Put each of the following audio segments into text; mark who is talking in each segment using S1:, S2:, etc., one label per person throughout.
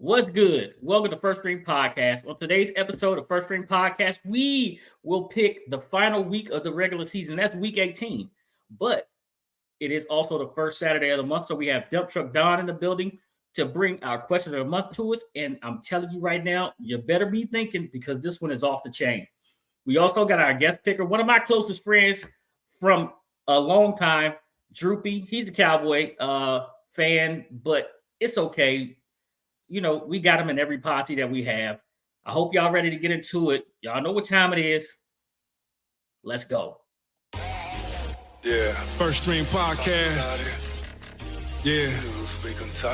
S1: What's good? Welcome to First String Podcast. On today's episode of First String Podcast, we will pick the final week of the regular season. That's week 18. But it is also the first Saturday of the month. So we have Dump Truck Don in the building to bring our question of the month to us. And I'm telling you right now, you better be thinking because this one is off the chain. We also got our guest picker, one of my closest friends from a long time, Droopy. He's a Cowboy fan, but it's okay. You know, we got him in every posse that we have. I hope y'all ready to get into it. Y'all know what time it is. Let's go.
S2: Yeah.
S3: First String Podcast. Yeah.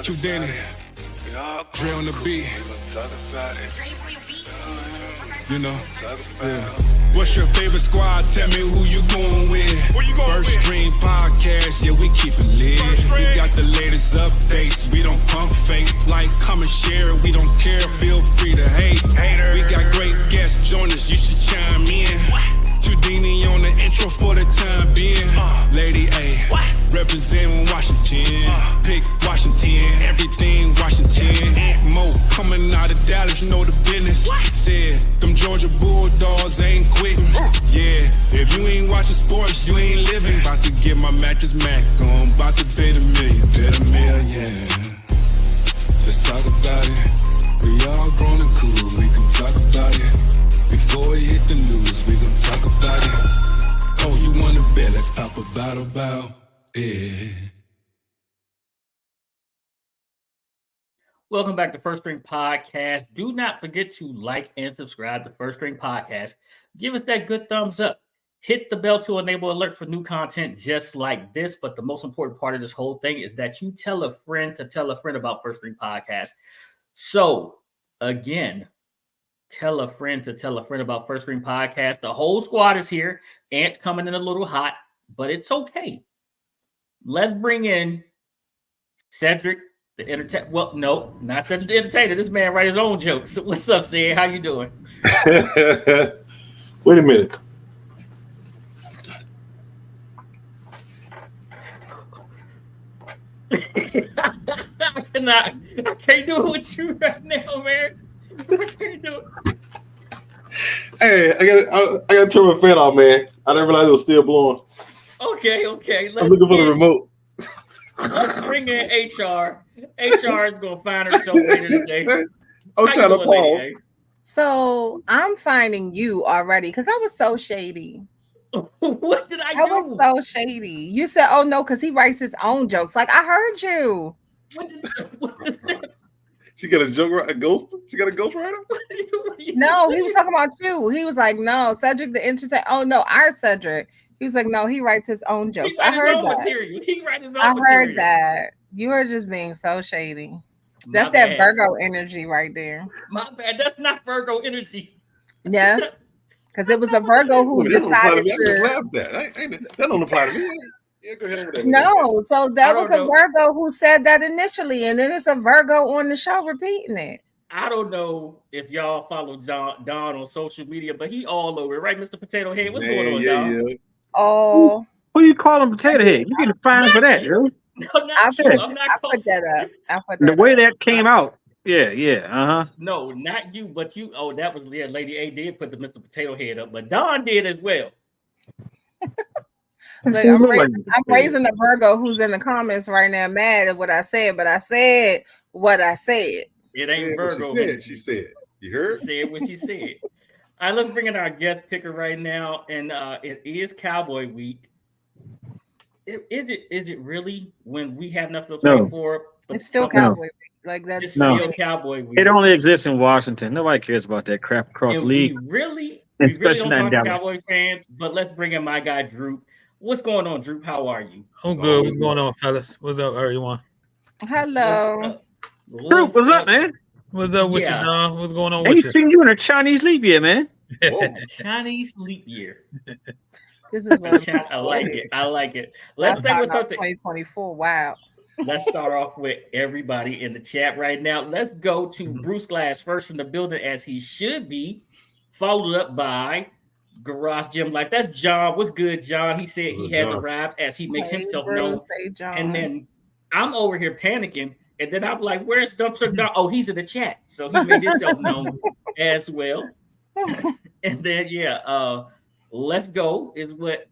S3: True Danny. Dre on the beat. You know. Yeah. What's your favorite squad? Tell me who you going with. First String Podcast, yeah, we keep it lit. We got the latest updates, we don't pump fake. Like, comment, share, we don't care, feel free to hate. We got great guests, join us, you should chime in. Trudini on the intro for the time being. Lady A, representing Washington. Pick Washington, everything Washington. Mo coming out of Dallas, you know the business. Said, them Georgia Bulldogs ain't quitting. Yeah, if you ain't watching sports, you ain't living. About to get my mattress Mac on, about to bet $1 million. Let's talk about it. We all grown and cool, we can talk about it. Before we hit the news, we gon' talk about it. Oh, you wanna bet? Let's pop a bottle about it.
S1: Welcome back to First String Podcast. Do not forget to like and subscribe to First String Podcast. Give us that good thumbs up. Hit the bell to enable alert for new content just like this. But the most important part of this whole thing is that you tell a friend to tell a friend about First String Podcast. So, again, tell a friend to tell a friend about First String Podcast. The whole squad is here. Ant's coming in a little hot, but it's okay. Let's bring in Cedric, the entertainer. Well, no, not Cedric the entertainer. This man write his own jokes. What's up, Sid? How you doing?
S2: Wait a minute.
S1: I can't do it with you right now, man. I can't do it.
S2: Hey, I gotta turn my fan off, man. I didn't realize it was still blowing.
S1: Okay.
S2: I'm looking for the remote.
S1: Let's bring in HR. HR is gonna find herself later today.
S2: I'm trying to pause.
S4: So I'm finding you already because I was so shady.
S1: What did I do?
S4: I was so shady. You said, "Oh no," because he writes his own jokes. Like I heard you.
S1: What is that?
S2: She got a ghost. She got a ghost writer.
S4: No, he was talking about you. He was like, "No, Cedric the entertainer." Oh no, our Cedric. He was like, "No, he writes his own jokes." I heard that.
S1: Material. He writes his own
S4: I
S1: material.
S4: heard that. You are just being so shady. That's
S1: My
S4: that
S1: bad.
S4: Virgo energy right there.
S1: My bad. That's not Virgo energy.
S4: Yes, because it was a Virgo who
S2: That don't apply to
S4: decided
S2: me. I just
S4: to.
S2: laughed at. That don't apply to me. Yeah, go ahead with that.
S4: No, so that
S1: I
S4: was
S1: don't
S4: a
S1: know.
S4: Virgo who said that initially, and then it's a Virgo on the show repeating it.
S1: I don't know if y'all follow Don on social media, but he all over it, right, Mr. Potato Head? What's going on, Don?
S2: Yeah.
S4: Oh,
S5: Who you calling Potato Head? You getting fined for that, dude.
S1: No,
S4: I
S1: not you.
S4: put,
S1: I'm
S4: I
S1: not calling.
S4: put that up. I put
S5: The
S4: that
S5: way
S4: up.
S5: that came out. Yeah.
S1: No, not you, but you. Oh, that was Lady A did put the Mr. Potato Head up, but Don did as well.
S4: Look,
S5: She
S4: I'm
S5: look like
S4: raising the Virgo who's in the comments right now mad at what I said, but I said what I said.
S1: It ain't Virgo.
S2: She said. You heard?
S1: Said what she said. All right, let's bring in our guest picker right now, and it is Cowboy Week. Is it really when we have nothing to play
S5: No.
S1: for? But
S4: It's still
S1: okay,
S4: Cowboy Week. Like that's
S1: It's still
S5: No.
S1: Cowboy Week.
S5: It only exists in Washington. Nobody cares about that crap across
S1: And
S5: the league.
S1: we really
S5: Especially
S1: don't
S5: not in
S1: talk to
S5: Dallas.
S1: Cowboy fans, but let's bring in my guy Droop. What's going on, Droop? How are you?
S6: I'm good. What's going on, fellas? What's up, everyone?
S4: hello.
S5: Drew, what's up, man?
S6: What's up with
S1: Yeah.
S6: you, Don? What's going on
S5: I ain't
S6: with you?
S5: seen you in a Chinese leap year, man.
S2: Whoa.
S1: Chinese leap year.
S4: This is what
S1: I like it. I like it. Let's take what's up.
S4: 2024. Wow.
S1: Let's start off with everybody in the chat right now. Let's go to Bruce Glass first in the building, as he should be, followed up by Garage Gym Life. That's John. What's good, John? He said he has
S2: John.
S1: arrived as he makes
S4: Hey,
S1: himself
S4: Bruce,
S1: known.
S4: hey, John.
S1: And then I'm over here panicking And then I'm like, where's Dumpster Don? Oh, he's in the chat. So he made himself known as well. And then, let's go is what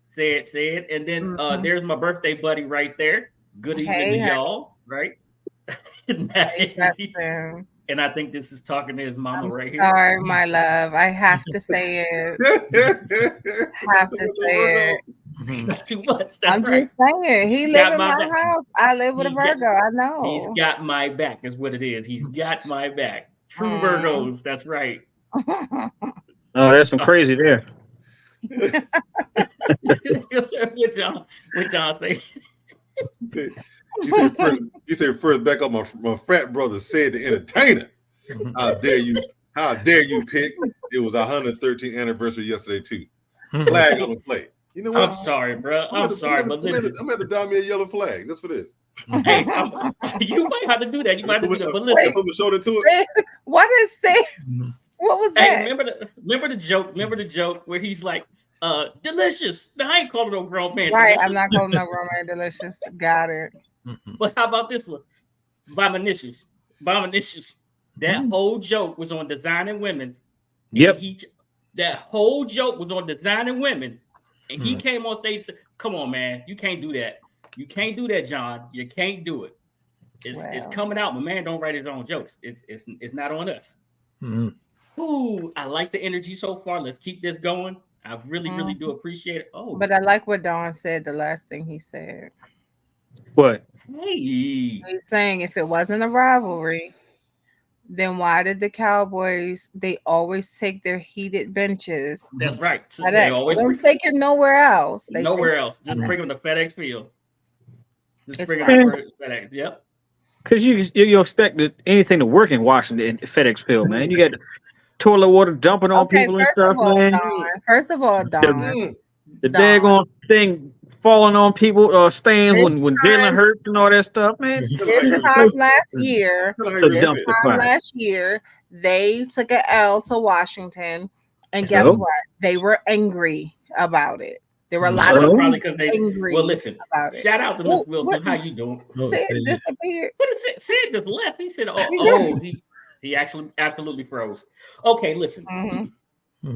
S1: said. And then there's my birthday buddy right there. Good evening to y'all, right? And I think this is talking to his mama right here.
S4: Sorry, my love. I have to say it. Have to say it.
S1: Too much.
S4: I'm just saying. He lives in my house. I live with a Virgo. I know.
S1: He's got my back, is what it is. He's got my back. True Virgos. That's right.
S5: Oh, there's some crazy there.
S1: What y'all say?
S2: You said first back up my frat brother said the entertainer. How dare you pick? It was our 113th anniversary yesterday too. Flag on the plate. You know what?
S1: I'm sorry, bro. I'm sorry, but listen.
S2: I'm going to dye me a yellow flag just for this.
S1: Hey, you might have to do that. You might have to do that. But listen.
S2: Put my shoulder to it.
S4: What is that? What was that?
S1: Hey, remember the joke? Remember the joke where he's like, delicious. Now, I ain't calling no grown man.
S4: Right,
S1: delicious.
S4: I'm not calling no grown man delicious. Got it.
S1: But how about this one? Bominicious. That whole joke was on Designing Women.
S5: Yep.
S1: That whole joke was on Designing Women. And he came on stage and said, come on, man. You can't do that. You can't do that, John. You can't do it. It's coming out. My man don't write his own jokes. It's not on us. Ooh, I like the energy so far. Let's keep this going. I really do appreciate it. Oh,
S4: but I like what Don said, the last thing he said.
S5: What?
S1: Hey.
S4: He's saying if it wasn't a rivalry, then why did the Cowboys, they always take their heated benches?
S1: That's right.
S4: So they don't take it nowhere else.
S1: Nowhere else. Just bring them to FedEx Field. Just bring them to FedEx. Yep.
S5: Because you expect anything to work in Washington in FedEx Field, man. You got toilet water dumping on people and stuff, man.
S4: First of all, Don.
S5: The daggone thing falling on people, stands when Jalen Hurts and all that stuff, man.
S4: This time last year, they took an L to Washington, and guess what? They were angry about it. There were a lot of
S1: probably because they angry. Well, listen.
S4: About it.
S1: Shout out to Miss Wilson. How you doing?
S4: Sid disappeared.
S1: What is it? Sid just left. He said, he actually absolutely froze. Okay, listen.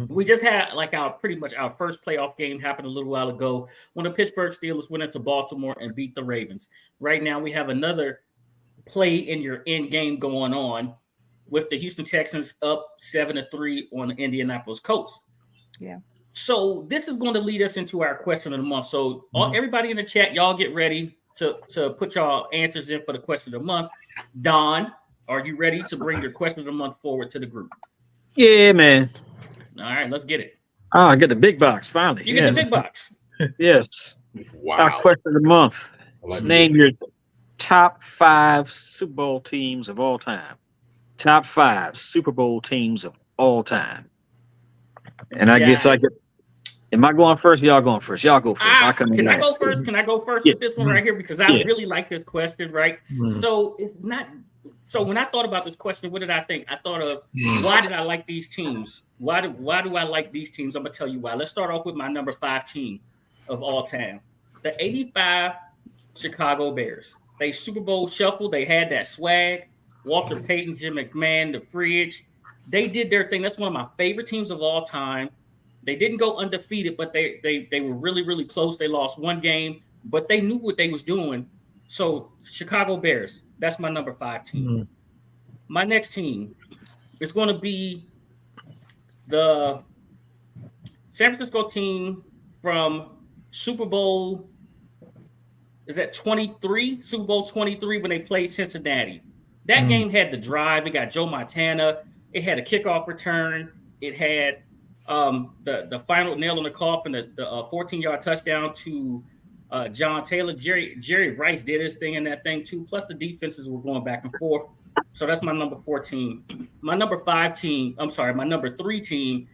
S1: We just had like pretty much our first playoff game happened a little while ago when the Pittsburgh Steelers went into Baltimore and beat the Ravens. Right now we have another play in your end game going on with the Houston Texans up 7-3 on the Indianapolis Colts.
S4: Yeah.
S1: So this is going to lead us into our question of the month. So everybody in the chat, y'all get ready to put y'all answers in for the question of the month. Don, are you ready to bring your question of the month forward to the group?
S5: Yeah, man.
S1: All right, let's get it.
S5: Oh, I get the big box finally.
S1: You get the big box.
S5: Yes.
S2: Wow.
S5: Our question of the month. Let's name your top 5 Super Bowl teams of all time. Top 5 Super Bowl teams of all time. And I guess I could. Am I going first? Y'all going first? Y'all go first.
S1: Can I go first? Can I go first with this one right here? Because I really like this question, right? So it's not. So when I thought about this question, what did I think? I thought of why did I like these teams? Why do I like these teams? I'm gonna tell you why. Let's start off with my number 5 team of all time, the '85 Chicago Bears. They Super Bowl shuffle. They had that swag. Walter Payton, Jim McMahon, the Fridge. They did their thing. That's one of my favorite teams of all time. They didn't go undefeated, but they were really, really close. They lost one game, but they knew what they was doing. So Chicago Bears, that's my number 5 team. My next team is going to be the San Francisco team from Super Bowl, is that 23? Super Bowl 23 when they played Cincinnati. That game had the drive. It got Joe Montana. It had a kickoff return. It had the final nail in the coffin, the 14-yard touchdown to John Taylor. Jerry Rice did his thing in that thing too. Plus the defenses were going back and forth. So that's my number 4 team. My number 3 team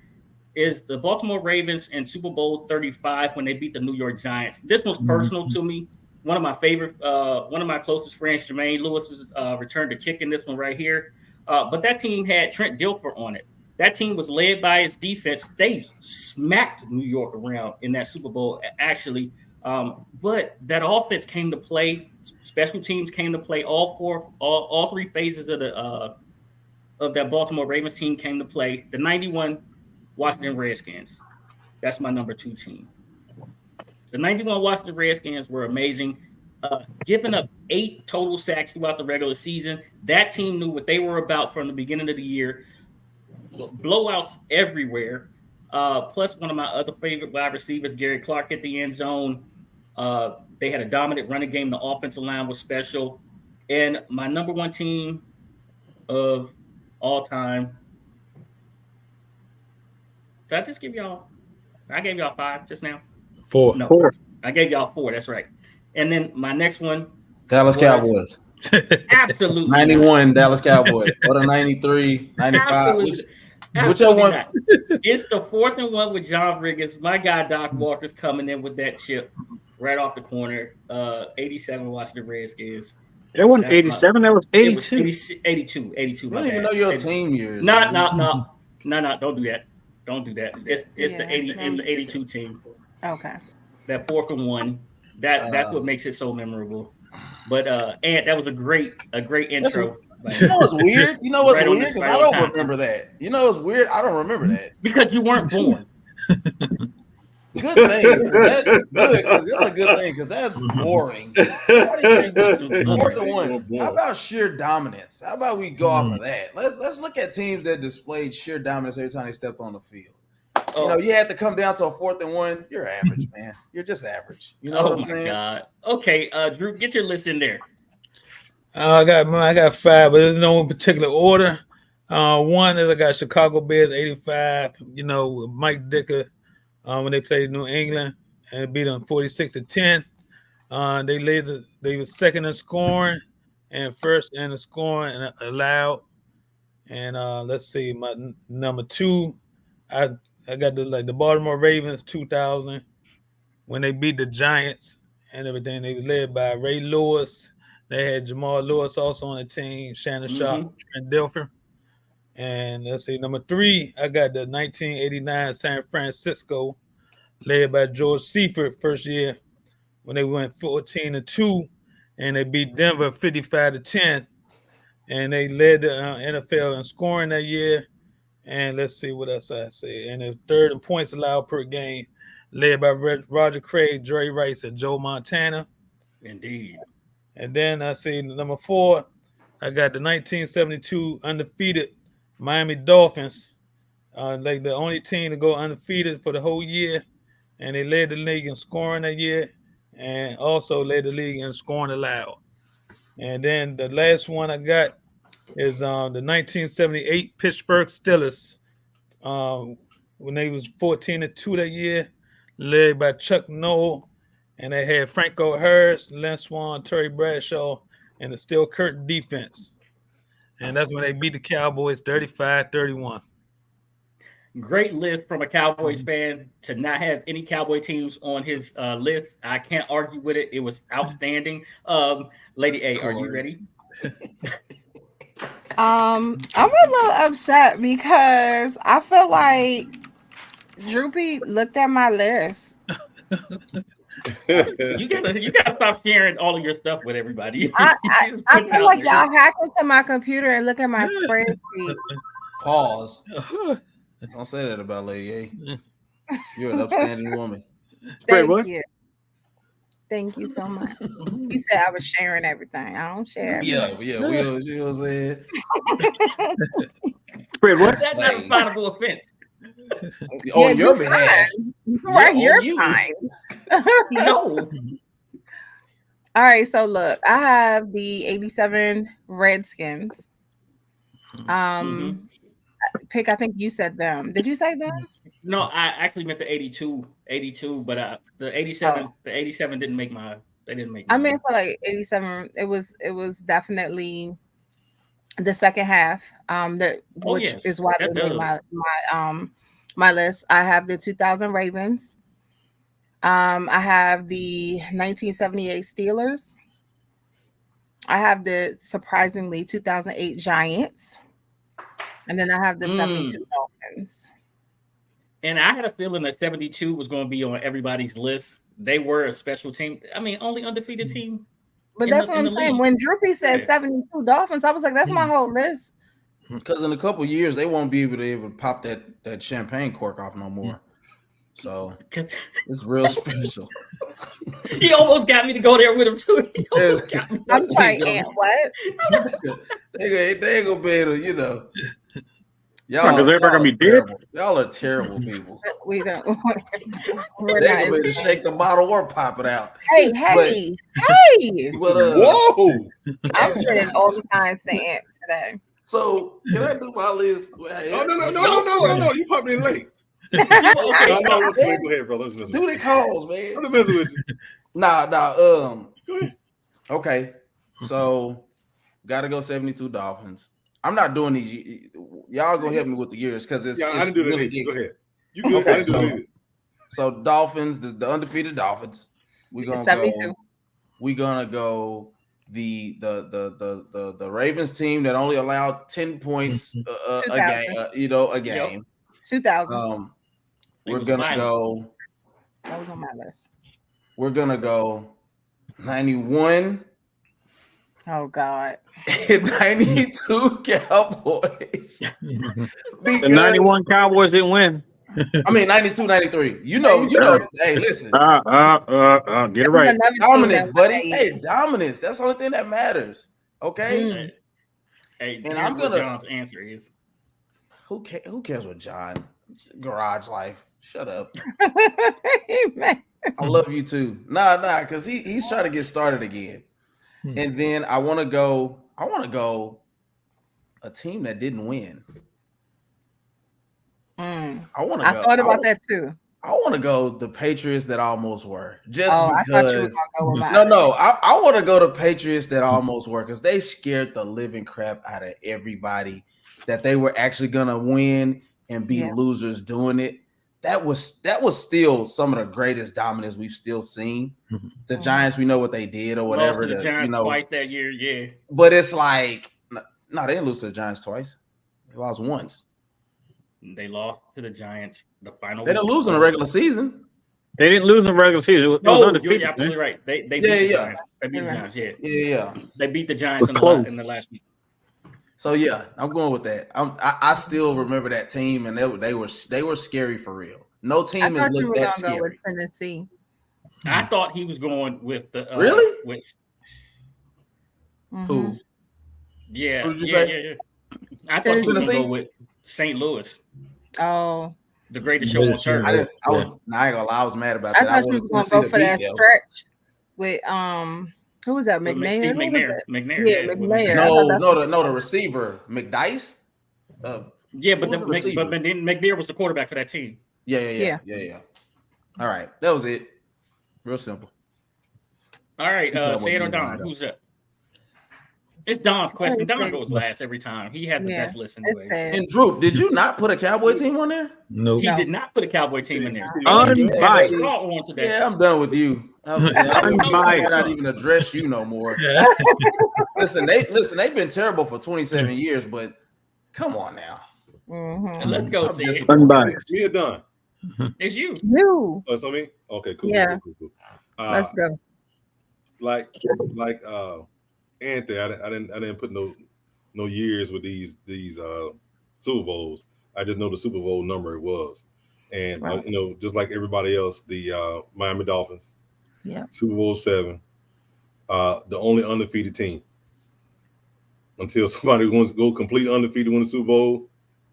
S1: is the Baltimore Ravens in Super Bowl 35 when they beat the New York Giants. This one's personal to me. One of my favorite, one of my closest friends, Jermaine Lewis, was returned to kick in this one right here. But that team had Trent Dilfer on it. That team was led by its defense. They smacked New York around in that Super Bowl. Actually, But that offense came to play. Special teams came to play. All three phases of that Baltimore Ravens team came to play. The 91 Washington Redskins. That's my number 2 team. The 91 Washington Redskins were amazing. Giving up 8 total sacks throughout the regular season. That team knew what they were about from the beginning of the year. Blowouts everywhere. Plus, one of my other favorite wide receivers, Gary Clark, hit the end zone. They had a dominant running game. The offensive line was special. And my number 1 team of all time. Did I just give y'all? I gave y'all 5 just now.
S6: 4.
S1: No,
S5: 4.
S1: I gave y'all 4. That's right. And then my next one,
S7: Dallas Cowboys.
S1: absolutely
S7: 91
S1: not.
S7: Dallas Cowboys. Or the 93, 95.
S1: Absolutely
S7: Whichever one.
S1: not. It's the 4th and 1 with John Riggins. My guy Doc Walker's coming in with that chip right off the corner. 87 Washington Redskins.
S5: That wasn't 87. That was 82.
S1: 82.
S7: You don't even know your team years.
S1: No. Don't do that. Don't do that. It's the 80. It's the 82 team.
S4: Okay.
S1: That 4th and 1. That's what makes it so memorable. But and that was a great intro.
S7: You know what's weird? You know what's
S1: Right on
S7: weird?
S1: this-
S7: Because
S1: right
S7: I
S1: on
S7: don't
S1: time.
S7: remember that. You know what's weird? I don't remember that.
S1: Because you weren't born.
S7: Good thing. That's good. That's a good thing because that's boring. Why do you think this is 4th and 1? How about sheer dominance? How about we go off of that? Let's look at teams that displayed sheer dominance every time they stepped on the field. You know, you had to come down to a 4th and 1. You're average, man. You're just average. You know what I'm saying?
S1: God. Okay, Drew, get your list in there.
S6: I got 5, but there's no particular order. 1 is I got Chicago Bears 85. You know, Mike Dicker when they played New England and beat them 46-10. They were second in scoring and first in the scoring and allowed. And let's see, my number 2, I got the Baltimore Ravens 2000 when they beat the Giants and everything. They were led by Ray Lewis. They had Jamal Lewis also on the team, Shannon Sharp, Trent Dilfer. And let's see, number 3, I got the 1989 San Francisco, led by George Seifert first year when they went 14-2, and they beat Denver 55-10, and they led the NFL in scoring that year. And let's see what else I say. And the 3rd in points allowed per game, led by Roger Craig, Jerry Rice, and Joe Montana.
S1: Indeed.
S6: And then I see number 4, I got the 1972 undefeated Miami Dolphins, like the only team to go undefeated for the whole year, and they led the league in scoring that year, and also led the league in scoring allowed. And then the last one I got is the 1978 Pittsburgh Steelers, when they was 14-2 that year, led by Chuck Noll, and they had Franco Harris, Len Swan, Terry Bradshaw, and the Steel Curtain defense. And that's when they beat the Cowboys 35-31.
S1: Great list from a Cowboys fan. To not have any Cowboy teams on his list, I can't argue with it. It was outstanding. Lady A, are you ready?
S4: I'm a little upset because I feel like Droopy looked at my list.
S1: You gotta stop sharing all of your stuff with everybody.
S4: I feel like y'all hack into my computer and look at my spreadsheet.
S7: Pause. Don't say that about Lady A. You're an upstanding woman.
S4: Thank you. Thank you so much. He said I was sharing everything. I don't share everything.
S7: Yeah, you know what I'm saying?
S5: Fred, what?
S1: That's not a definable offense.
S7: On your behalf.
S4: Right,
S7: Yeah,
S4: you're
S7: on you.
S4: fine.
S1: No.
S4: All right, so look, I have the 87 Redskins. Pick, I think you said them. Did you say them?
S1: No, I actually meant the 82, but the 87, the 87 didn't make my. They didn't make.
S4: I mean, for like 87, it was definitely the second half. Which is why they made my list. I have the 2000 Ravens. I have the 1978 Steelers. I have the surprisingly 2008 Giants. And then I have the 72 Dolphins.
S1: And I had a feeling that 72 was going to be on everybody's list they were a special team. I mean, only undefeated team.
S4: But that's what I'm saying. When Droopy said 72 Dolphins, I was like, that's my whole list.
S7: Because in a couple years, they won't be able to pop that champagne cork off no more. So it's real special.
S1: He almost got me to go there with him too.
S4: I'm sorry, Aunt, what?
S7: they ain't gonna be able to,
S5: Y'all gonna be dead.
S7: Y'all are terrible people.
S4: We don't.
S7: They gonna be able to shake the bottle or pop it out.
S4: Hey!
S7: But,
S2: whoa!
S4: I'm sitting all the time saying today.
S7: So can I do my list?
S2: No! You popped in late. Go ahead, bro.
S7: Do the calls, man.
S2: I'm messing with you.
S7: Nah.
S2: Go ahead.
S7: Okay. So gotta go 72 Dolphins. I'm not doing these. Y'all gonna help me with the years because it's
S2: I didn't do
S7: really
S2: that. Go ahead. You good?
S7: Okay, so Dolphins, the undefeated Dolphins. We're gonna 72. Go. We're gonna go the Ravens team that only allowed 10 points a game. A game.
S4: 2000.
S7: We're gonna go.
S4: That was on my list.
S7: We're gonna go 91.
S4: Oh God.
S7: 92 Cowboys.
S5: The 91 Cowboys didn't win.
S7: I mean 92, 93. Hey, listen.
S5: Get it right.
S7: Dominance, buddy. Hey, dominance. That's the only thing that matters. Okay.
S1: Hey,
S7: and I'm gonna.
S1: John's answer is.
S7: Who cares what John? Garage life. Shut up. I love you too. Nah, because he's trying to get started again. And then I want to go a team that didn't win.
S4: I thought about that too.
S7: I want to go the Patriots that almost were. Just
S4: because
S7: I thought you were gonna go with no. I want to go to Patriots that almost were because they scared the living crap out of everybody that they were actually gonna win and be losers doing it. That was still some of the greatest dominance we've still seen. The Giants, we know what they did or whatever.
S1: Lost to the Giants twice that year, yeah.
S7: But it's like, no, they didn't lose to the Giants twice. They lost once.
S1: They lost to the Giants the final.
S7: They didn't lose in the regular season.
S5: They didn't lose in the regular season. It was undefeated,
S1: you're absolutely right. They beat the Giants. They beat the Giants,
S7: yeah.
S1: They beat the Giants in the last week.
S7: So yeah, I'm going with that. I still remember that team, and they were scary for real. No team has looked that scary.
S4: Go with Tennessee.
S1: I thought he was going with the
S7: really
S1: with
S7: who?
S1: Yeah,
S7: who did you say?
S1: Yeah. I thought he was going to go with St. Louis.
S4: Oh,
S1: the greatest show on turf.
S7: I ain't gonna lie, I was mad about that.
S4: I thought you was going to go for that stretch with who was that? McNair?
S1: Steve McNair.
S4: Yeah, McNair.
S7: No, the receiver, McDice.
S1: Yeah, but then McNair was the quarterback for that team.
S7: Yeah. All right, that was it. Real simple.
S1: All right, say it or Don. Who's up? It's Don's question. Don goes last every time. He has the best list anyway.
S7: And Droop, did you not put a Cowboy team on there?
S6: No,
S1: he did not put a Cowboy team in there.
S7: Yeah, I'm done with you. I'm not even address you no more. Listen, they've been terrible for 27 years, but come on now.
S1: Let's go.
S2: Unbiased. Me or Don?
S1: It's you.
S4: You.
S2: Oh, it's on me? Okay, cool.
S4: Yeah.
S2: Cool.
S4: Let's go.
S2: Like Anthony, I didn't put no years with these Super Bowls. I just know the Super Bowl number it was, and just like everybody else, the Miami Dolphins, Super Bowl 7, the only undefeated team. Until somebody wants to go complete undefeated win the Super Bowl,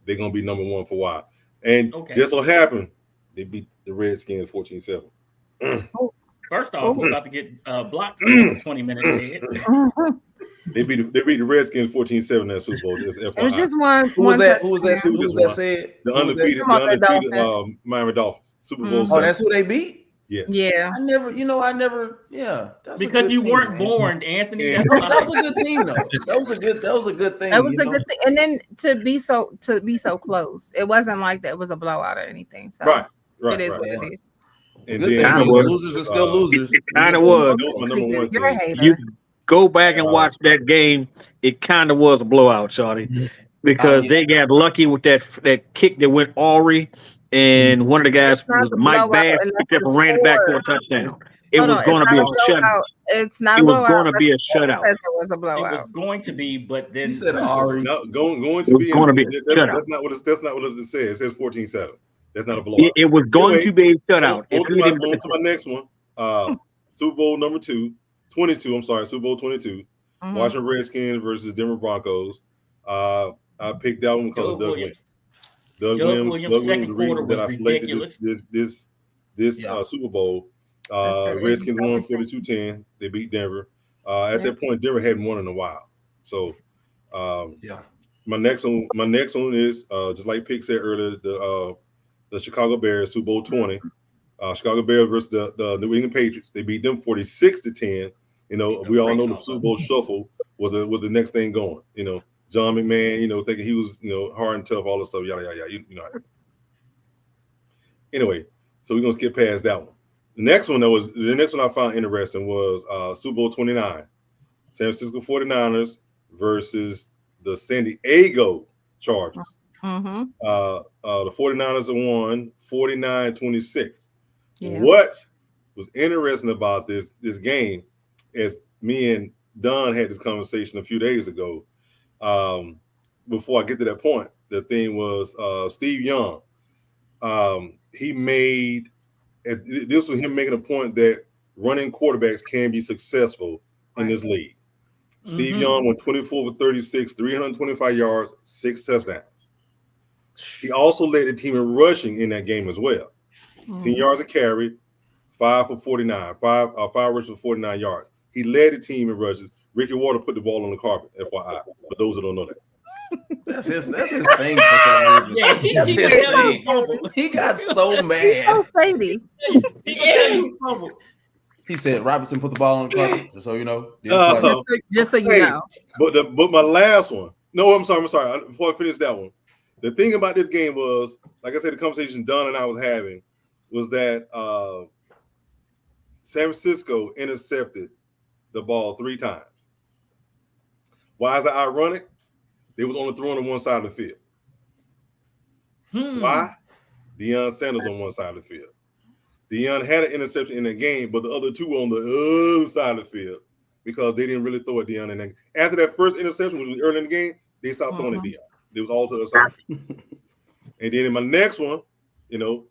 S2: they're gonna be number one for a while. And just so happened they beat the Redskins 14-7.
S1: First off, we're about to get blocked for 20 minutes ahead.
S2: They beat the Redskins 14-7 in that Super Bowl. Just FYI.
S4: It was just one.
S7: Who was that said?
S2: The undefeated Miami Dolphins. Super Bowl 7.
S7: Oh, that's who they beat?
S2: Yes.
S4: Yeah.
S7: I never. That's
S1: because you weren't born, Anthony.
S7: That was a good team, though. That was a good thing.
S4: That was a good thing. And then to be so close, it wasn't like that was a blowout or anything. So
S2: right.
S4: It is what it is.
S2: And then
S7: losers are still losers.
S5: It kind of was.
S4: You're a hater.
S5: You go back and watch that game. It kind of was a blowout, Shawty, because they got lucky with that kick that went awry, and one of the guys was Mike Bass picked up and ran it back for a touchdown. It was going to be a shutout.
S4: It's not.
S5: It was going to be a shutout.
S4: It was a blowout.
S1: It was going to be, but then
S7: he said
S2: going to be. That's not what it says. It says 14-7. That's not a blowout.
S5: It was going to be a shutout.
S2: On to my next one. Super Bowl number 22. I'm sorry, Super Bowl 22. Mm-hmm. Washington Redskins versus Denver Broncos. I picked that one because of Doug Williams. Doug Williams' second quarter was ridiculous. This Super Bowl. Redskins won 42-10. They beat Denver. At that point, Denver hadn't won in a while. So, my next one is just like Pick said earlier, the Chicago Bears, Super Bowl 20. Chicago Bears versus the New England Patriots. They beat them 46-10. You know, we all know the Super Bowl shuffle was the next thing going. You know, John McMahon, you know, thinking he was, you know, hard and tough, all this stuff, yada yada yada. You know. Anyway, so we're gonna skip past that one. The next one I found interesting was Super Bowl 29, San Francisco 49ers versus the San Diego Chargers. Mm-hmm. The 49ers won 49-26. Yeah. What was interesting about this game, as me and Don had this conversation a few days ago, before I get to that point, the thing was Steve Young. He made this was him making a point that running quarterbacks can be successful in this league. Mm-hmm. Steve Young went 24 for 36, 325 yards, 6 touchdowns. He also led the team in rushing in that game as well. 10 yards a carry, 5 for 49, 5 rushes for 49 yards. He led the team in rushes. Ricky Water put the ball on the carpet, FYI, for those that don't know that.
S7: That's his thing for some reason. Yeah, he got so mad. He said Robinson put the ball on the carpet, just so you know.
S4: Just so you know.
S2: But my last one. No, I'm sorry. Before I finish that one, the thing about this game was, like I said, the conversation Don and I was having was that San Francisco intercepted the ball 3 times. Why is it ironic? They was only throwing on one side of the field. Why? Deion Sanders on one side of the field. Deion had an interception in the game, but the other 2 were on the other side of the field because they didn't really throw at Deion in that game. After that first interception, which was early in the game, they stopped throwing at Deion. It was all to the other side of the field. And then in my next one, you know,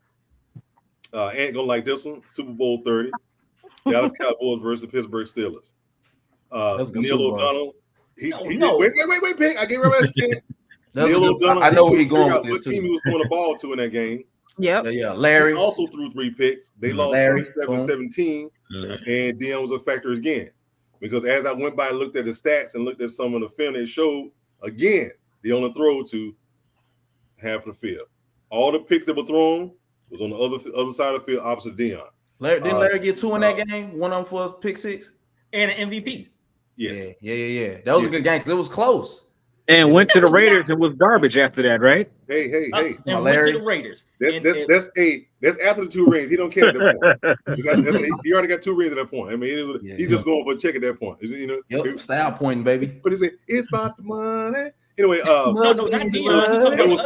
S2: ain't gonna like this one, Super Bowl 30, Dallas Cowboys versus the Pittsburgh Steelers. Neil O'Donnell. Wait, Pick. I get right back. Neil O'Donnell.
S7: I know where he's going with this
S2: what team he was throwing the ball to in that game.
S4: Yep.
S7: Yeah. Larry
S2: he also threw 3 picks. They lost 27-17, and Deion was a factor again. Because as I went by and looked at the stats and looked at some of the film, they showed again they only throw to half of the field. All the picks that were thrown was on the other side of the field, opposite Deion.
S7: Didn't Larry get 2 in that game? One of them for pick 6
S1: and an MVP.
S2: Yes.
S7: Yeah. That was a good game because it was close.
S5: And went to the Raiders and was garbage after that, right?
S2: Hey.
S1: And went to the Raiders.
S2: That's after the 2 rings. He don't care at that point. He already got 2 rings at that point. I mean, he's just going for a check at that point.
S7: Style pointing, baby.
S2: But he said, it's about the money. Anyway,
S1: that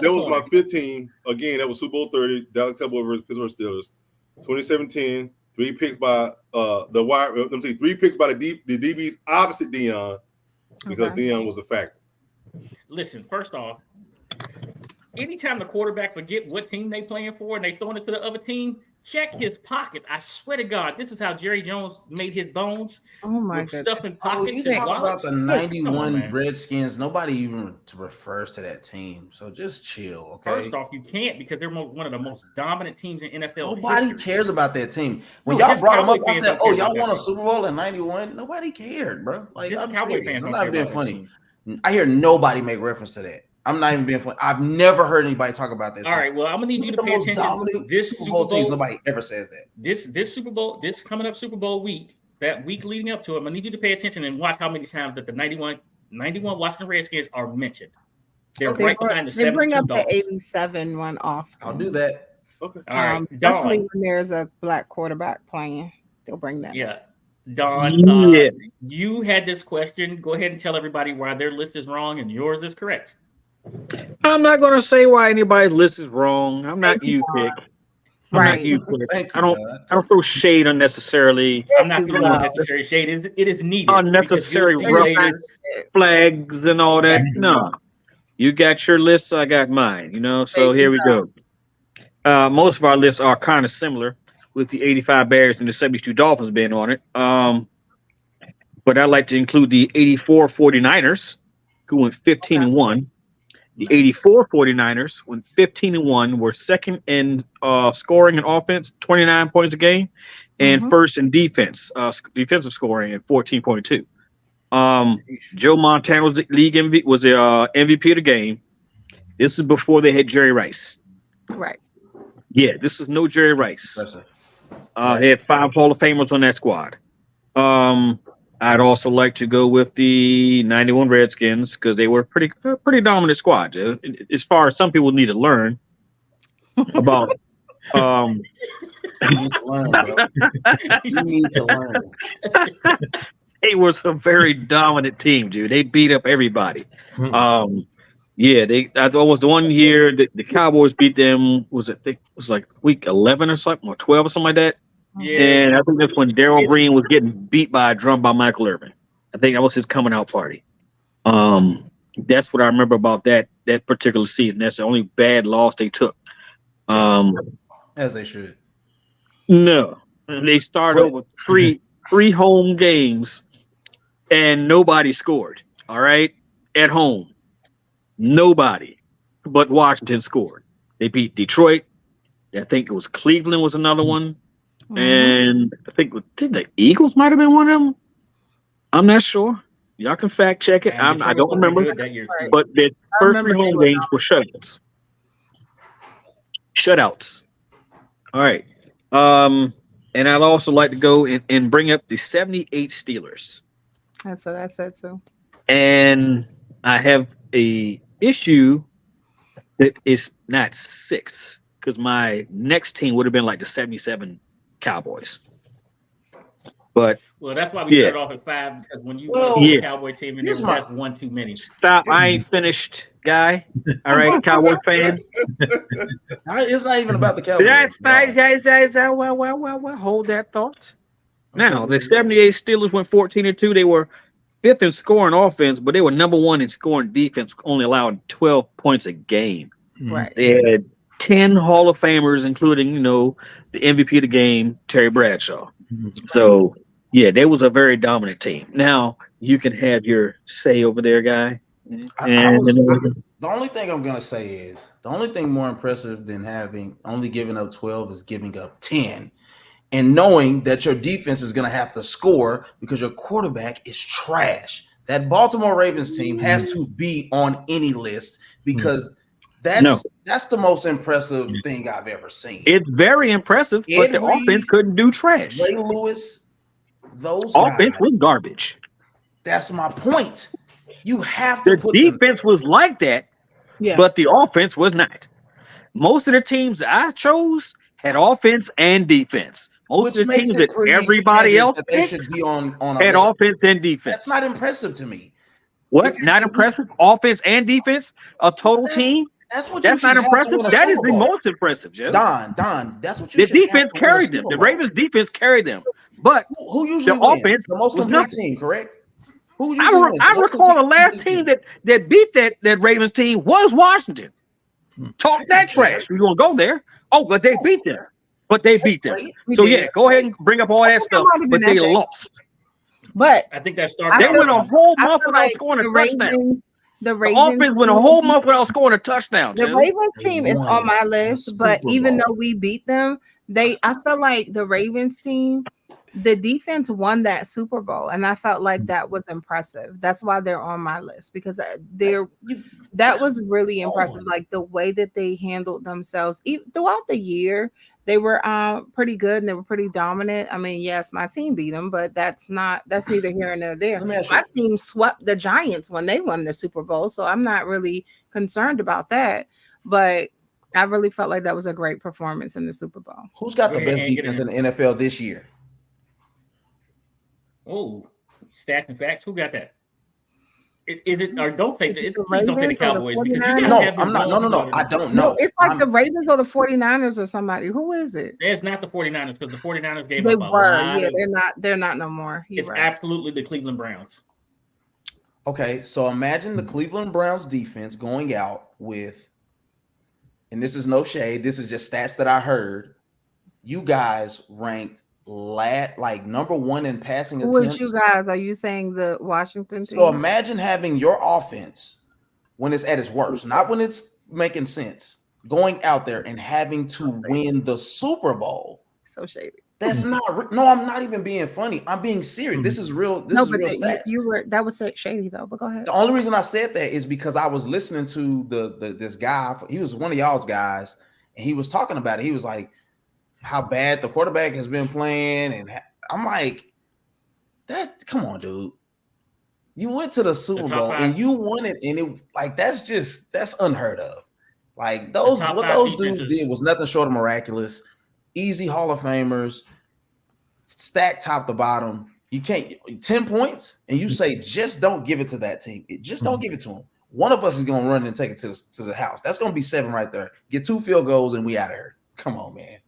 S2: was my 15. Again, that was Super Bowl 30, Dallas Cowboys versus Pittsburgh Steelers. 2017, 3 picks by the wire. Let me see, 3 picks by the DBs opposite Deion because Deion was a factor.
S1: Listen, first off, anytime the quarterback forget what team they playing for and they throwing it to the other team, check his pockets. I swear to God, this is how Jerry Jones made his bones.
S4: Oh my God!
S1: Stuff in pockets.
S7: You talk about the 91 Redskins. Nobody even refers to that team. So just chill, okay?
S1: First off, you can't because they're one of the most dominant teams in NFL.
S7: Nobody cares about that team. When y'all brought them up, I said, "Oh, y'all won a Super Bowl in '91." Nobody cared, bro. Like I'm not being funny. I hear nobody make reference to that. I'm not even being funny. I've never heard anybody talk about that.
S1: All right, well, I'm gonna need you to pay attention. This Super Bowl
S7: teams, nobody ever says that.
S1: This Super Bowl, this coming up Super Bowl week, that week leading up to it, I'm gonna need you to pay attention and watch how many times that the 91 Washington Redskins are mentioned. They're right behind the 72
S4: They bring up the 87 one off.
S7: I'll do that.
S2: Okay.
S1: All right.
S4: Definitely when there's a black quarterback playing, they'll bring that.
S1: Yeah. Don, you had this question. Go ahead and tell everybody why their list is wrong and yours is correct.
S5: I'm not going to say why anybody's list is wrong. I'm not you, Pick. I'm not you, Pick. I don't throw shade unnecessarily.
S1: I'm not throwing unnecessary shade. It is needed.
S5: Unnecessary roughness, flags, and all that. No. You got your list, I got mine, you know. So here we go. Most of our lists are kind of similar, with the 85 Bears and the 72 Dolphins being on it. But I'd like to include the 84 49ers, who went 15-1. The 84 49ers went 15-1, were second in scoring and offense, 29 points a game, and first in defense, defensive scoring at 14.2. Joe Montana was the league MVP, was the MVP of the game. This is before they had Jerry Rice.
S4: Right.
S5: Yeah, this is no Jerry Rice. They had 5 Hall of Famers on that squad. I'd also like to go with the 91 Redskins because they were a pretty dominant squad. As far as some people need to learn about. You need to learn, bro. You need to learn. They were a very dominant team, dude. They beat up everybody. Yeah, that's almost the one year that the Cowboys beat them. It was like week 11 or something, or 12 or something like that. Yeah. And I think that's when Darryl Green was getting beat by a drum by Michael Irvin. I think that was his coming out party. That's what I remember about that particular season. That's the only bad loss they took.
S7: As they should.
S5: No, they started over three home games, and nobody scored. All right, at home. Nobody but Washington scored. They beat Detroit. I think it was Cleveland was another one. And I think the Eagles might have been one of them. I'm not sure. Y'all can fact check it. I don't remember. But the first 3 home games were shutouts. Shutouts. All right. And I'd also like to go and bring up the 78 Steelers.
S4: That's what I said so.
S5: And I have a issue that is not 6 because my next team would have been like the 77 Cowboys. But
S1: that's why we started off at 5 because when you put the Cowboy team in there, that's one too many.
S5: Stop! I ain't finished, guy. All right, Cowboy fan.
S7: It's not even about the Cowboys.
S5: That's nice, guys. Well, hold that thought. Now the 78 Steelers went 14-2. They were 5th in scoring offense, but they were number 1 in scoring defense, only allowing 12 points a game.
S4: Right.
S5: They had 10 Hall of Famers, including, the MVP of the game, Terry Bradshaw. So, yeah, they was a very dominant team. Now, you can have your say over there, guy.
S7: The only thing I'm going to say is, the only thing more impressive than having only giving up 12 is giving up 10. And knowing that your defense is going to have to score because your quarterback is trash. That Baltimore Ravens team has to be on any list because that's the most impressive thing I've ever seen.
S5: It's very impressive, but the offense couldn't do trash.
S7: Ray Lewis, those
S5: offense was garbage.
S7: That's my point. You have to
S5: put the defense was like that, but the offense was not. Most of the teams I chose had offense and defense. Most of the teams that everybody else picked should be on had offense and defense.
S7: That's not impressive to me.
S5: What? Not impressive? Offense and defense? A total team? That's not impressive. That is the most impressive, Jeff.
S7: Don, that's what you
S5: should. The defense carried them. The Ravens defense carried them. But
S7: who usually
S5: the offense
S7: the most complete team, correct? Who
S5: I recall the last team that beat that Ravens team was Washington. Talk that trash. We're gonna go there. Oh, but they beat them. So go ahead and bring up all that stuff. But they lost.
S4: But
S1: I think that started.
S5: They went a whole month without scoring a touchdown.
S4: The
S5: offense went a whole month without scoring a touchdown.
S4: The Ravens team is on my list, but even though we beat them, I felt like the Ravens team, the defense won that Super Bowl, and I felt like that was impressive. That's why they're on my list because that was really impressive. Like the way that they handled themselves throughout the year. They were pretty good and they were pretty dominant. I mean, yes, my team beat them, but that's neither here nor there. My team swept the Giants when they won the Super Bowl, so I'm not really concerned about that. But I really felt like that was a great performance in the Super Bowl.
S7: Who's got the best defense in the NFL this year?
S1: Oh, stats and facts. Who got that? Is it or don't say it? Please don't say the Cowboys because you guys
S7: no,
S1: have
S7: I'm not. No. I don't know.
S4: No, it's like the Ravens or the 49ers or somebody. Who is it?
S1: It's not the 49ers because the 49ers gave
S4: they
S1: up a lot.
S4: Yeah, they're not no more.
S1: It's absolutely the Cleveland Browns.
S7: Okay, so imagine the Cleveland Browns defense going out with, and this is no shade, this is just stats that I heard. You guys ranked like number one in passing attempts.
S4: Which you guys are you saying the Washington team?
S7: So imagine having your offense when it's at its worst, not when it's making sense, going out there and having to win the Super Bowl.
S4: So shady.
S7: That's not. No, I'm not even being funny. I'm being serious. This is real. This is real stats.
S4: That was shady though. But go ahead.
S7: The only reason I said that is because I was listening to this guy. He was one of y'all's guys, and he was talking about it. He was like, how bad the quarterback has been playing, and I'm like, come on, dude. You went to the Super Bowl and you won it, and it like that's unheard of. Like what those dudes did was nothing short of miraculous. Easy Hall of Famers, stacked top to bottom. You can't 10 points, and you say just don't give it to that team. Just don't give it to them. One of us is gonna run and take it to the house. That's gonna be 7 right there. Get 2 field goals, and we out of here. Come on, man.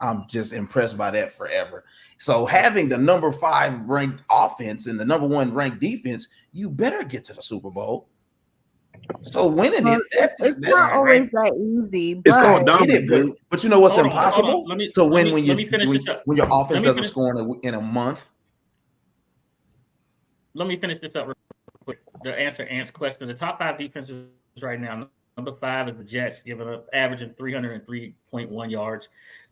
S7: I'm just impressed by that forever. So having the number 5 ranked offense and the number 1 ranked defense, you better get to the Super Bowl. So winning
S4: it's not always that easy.
S5: It's going down.
S7: But you know what's impossible? To win when your offense doesn't score in a month.
S1: Let me finish this up real quick. To answer Ant's question, the top 5 defenses right now. Number 5 is the Jets, giving up averaging 303.1 yards.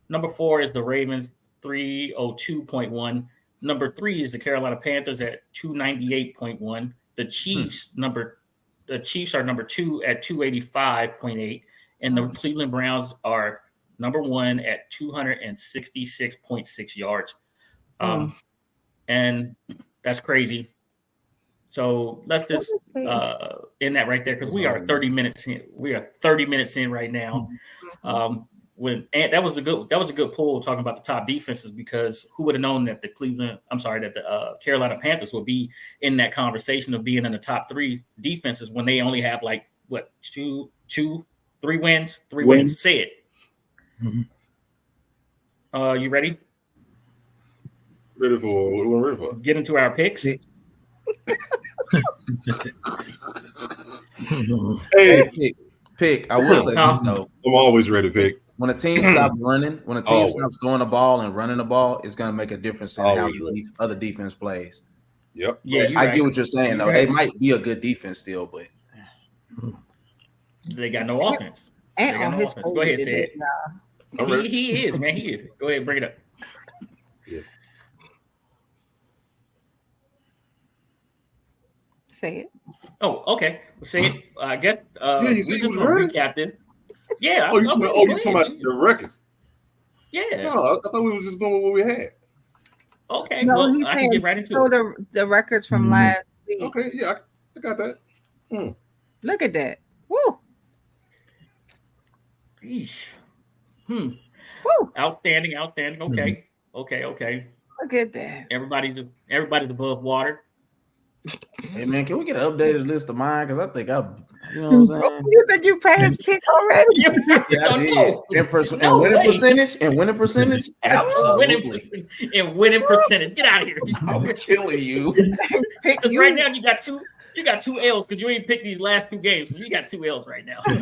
S1: Number 4 is the Ravens, 302.1. Number 3 is the Carolina Panthers at 298.1. The Chiefs are number 2 at 285.8, and the Cleveland Browns are number 1 at 266.6 yards. And that's crazy. So let's just end that right there because we are 30 minutes in. We are 30 minutes in right now. That was a good poll talking about the top defenses because who would have known that the Carolina Panthers would be in that conversation of being in the top 3 defenses when they only have like what 3 wins. Say it. You ready?
S2: Ready for what we're ready for?
S1: Get into our picks.
S2: Hey,
S7: pick. I will say this though.
S2: I'm always ready to pick.
S7: When a team stops running, when a team stops throwing the ball and running the ball, it's going to make a difference in how other defense plays.
S2: Yep.
S1: Yeah,
S7: I get what you're saying though. They might be a good defense still, but
S1: they got no offense. Go ahead, say it. He is, man. He is. Go ahead, bring it up.
S2: Yeah.
S4: Say it.
S1: Oh, okay. Say it. I guess
S2: you
S1: we just want to recap this. Yeah.
S2: You talking about the records?
S1: Yeah.
S2: No, I thought we was just going with what we had.
S1: Okay. No, well, I can get right into it.
S4: The records from last week.
S2: Okay. Yeah, I got that.
S4: Look at that. Woo.
S1: Eesh.
S4: Woo.
S1: Outstanding. Okay. Okay.
S4: Look at that.
S1: Everybody's above water.
S7: Hey man, can we get an updated list of mine? Because I think you know what I'm saying.
S4: You think you passed pick already?
S7: Yeah, I did. And winning percentage. Absolutely.
S1: And winning percentage. Get out of here.
S7: I'm killing you.
S1: Because right now you got 2 L's because you ain't picked these last 2 games. So you got 2 L's right now.
S7: Hey,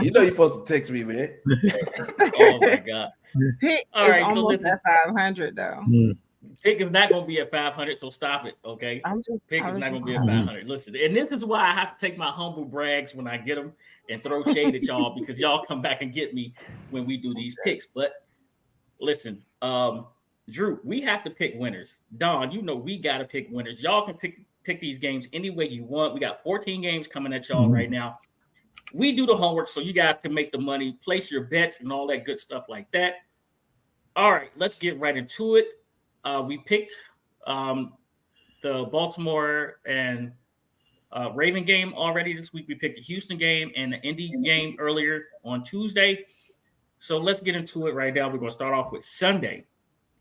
S7: you know you're supposed to text me, man.
S1: Oh my God.
S4: Pick
S1: all
S4: is
S1: right,
S4: almost at 500 though.
S1: Pick is not going to be at 500, so stop it, okay? Pick is not going to be at 500. Listen, and this is why I have to take my humble brags when I get them and throw shade at y'all because y'all come back and get me when we do these picks. But listen, Drew, we have to pick winners. Don, you know we got to pick winners. Y'all can pick these games any way you want. We got 14 games coming at y'all right now. We do the homework so you guys can make the money, place your bets, and all that good stuff like that. All right, let's get right into it. We picked the Baltimore and Raven game already this week. We picked the Houston game and the Indy game earlier on Tuesday. So let's get into it right now. We're going to start off with Sunday.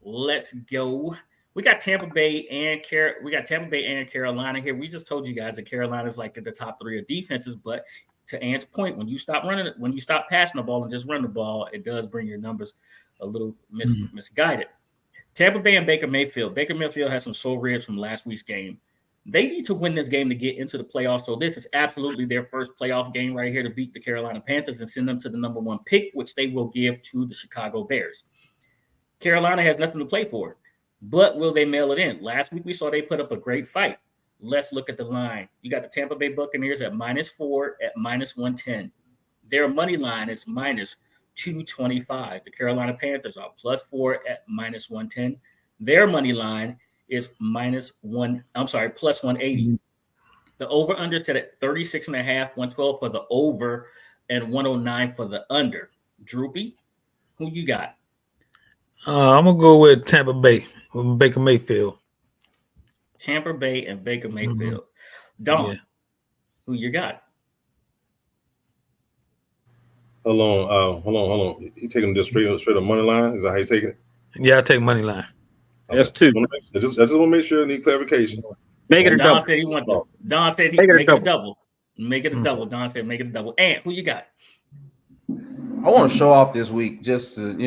S1: Let's go. We got Tampa Bay and Carolina here. We just told you guys that Carolina's like in the top 3 of defenses, but to Ant's point, when you stop passing the ball and just run the ball, it does bring your numbers a little misguided. Tampa Bay and Baker Mayfield. Baker Mayfield has some sore ribs from last week's game. They need to win this game to get into the playoffs. So this is absolutely their first playoff game right here to beat the Carolina Panthers and send them to the number 1 pick, which they will give to the Chicago Bears. Carolina has nothing to play for, but will they mail it in? Last week we saw they put up a great fight. Let's look at the line. You got the Tampa Bay Buccaneers at -4 at -110. Their money line is -225. The Carolina Panthers are +4 at -110. Their money line is +180. The over-under set at 36.5, 112 for the over, and 109 for the under. Droopy, who you got?
S6: I'm gonna go with Tampa Bay with Baker Mayfield.
S1: Tampa Bay and Baker Mayfield. Don, who you got?
S2: Hold on. You taking this straight up money line? Is that how you taking it?
S6: Yeah, I take money line.
S2: Okay.
S5: That's 2.
S2: I just want to make sure I need clarification.
S5: Make it a double.
S1: Don said make it a double. Make it a double. Don said make it a double. And who you got?
S7: I want to show off this week just to,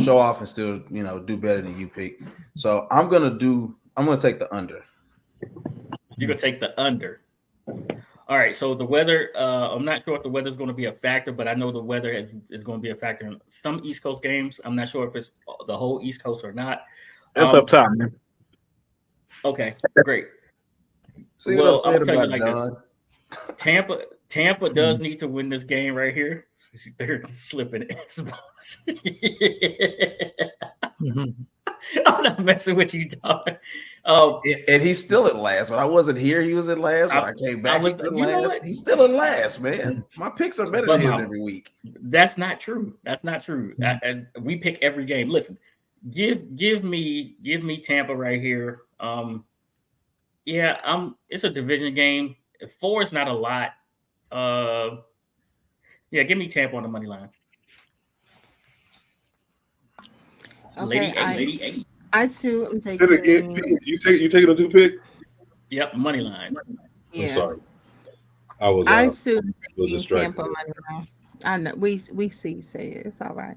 S7: show off and still, do better than you pick. So I'm going to take the under.
S1: You're going to take the under. All right. So the weather, I'm not sure if the weather is going to be a factor, but I know the weather is going to be a factor in some East Coast games. I'm not sure if it's the whole East Coast or not.
S5: That's up top, man.
S1: Okay, great.
S7: See what I'm saying about John?
S1: This. Tampa does need to win this game right here. They're slipping it. I'm not messing with you, Don.
S7: And he's still at last. When I wasn't here, he was at last. When I came back, he's still last. He's still in last, man. My picks are better than his every week.
S1: That's not true. We pick every game. Listen, give me Tampa right here. It's a division game. 4 is not a lot. Give me Tampa on the money line.
S4: Okay,
S1: Lady A.
S4: I too am taking.
S2: You take it on 2 pick.
S1: Yep, money line.
S4: Yeah.
S2: I'm sorry. I
S4: too taking Tampa money line. I know we say it. It's all right.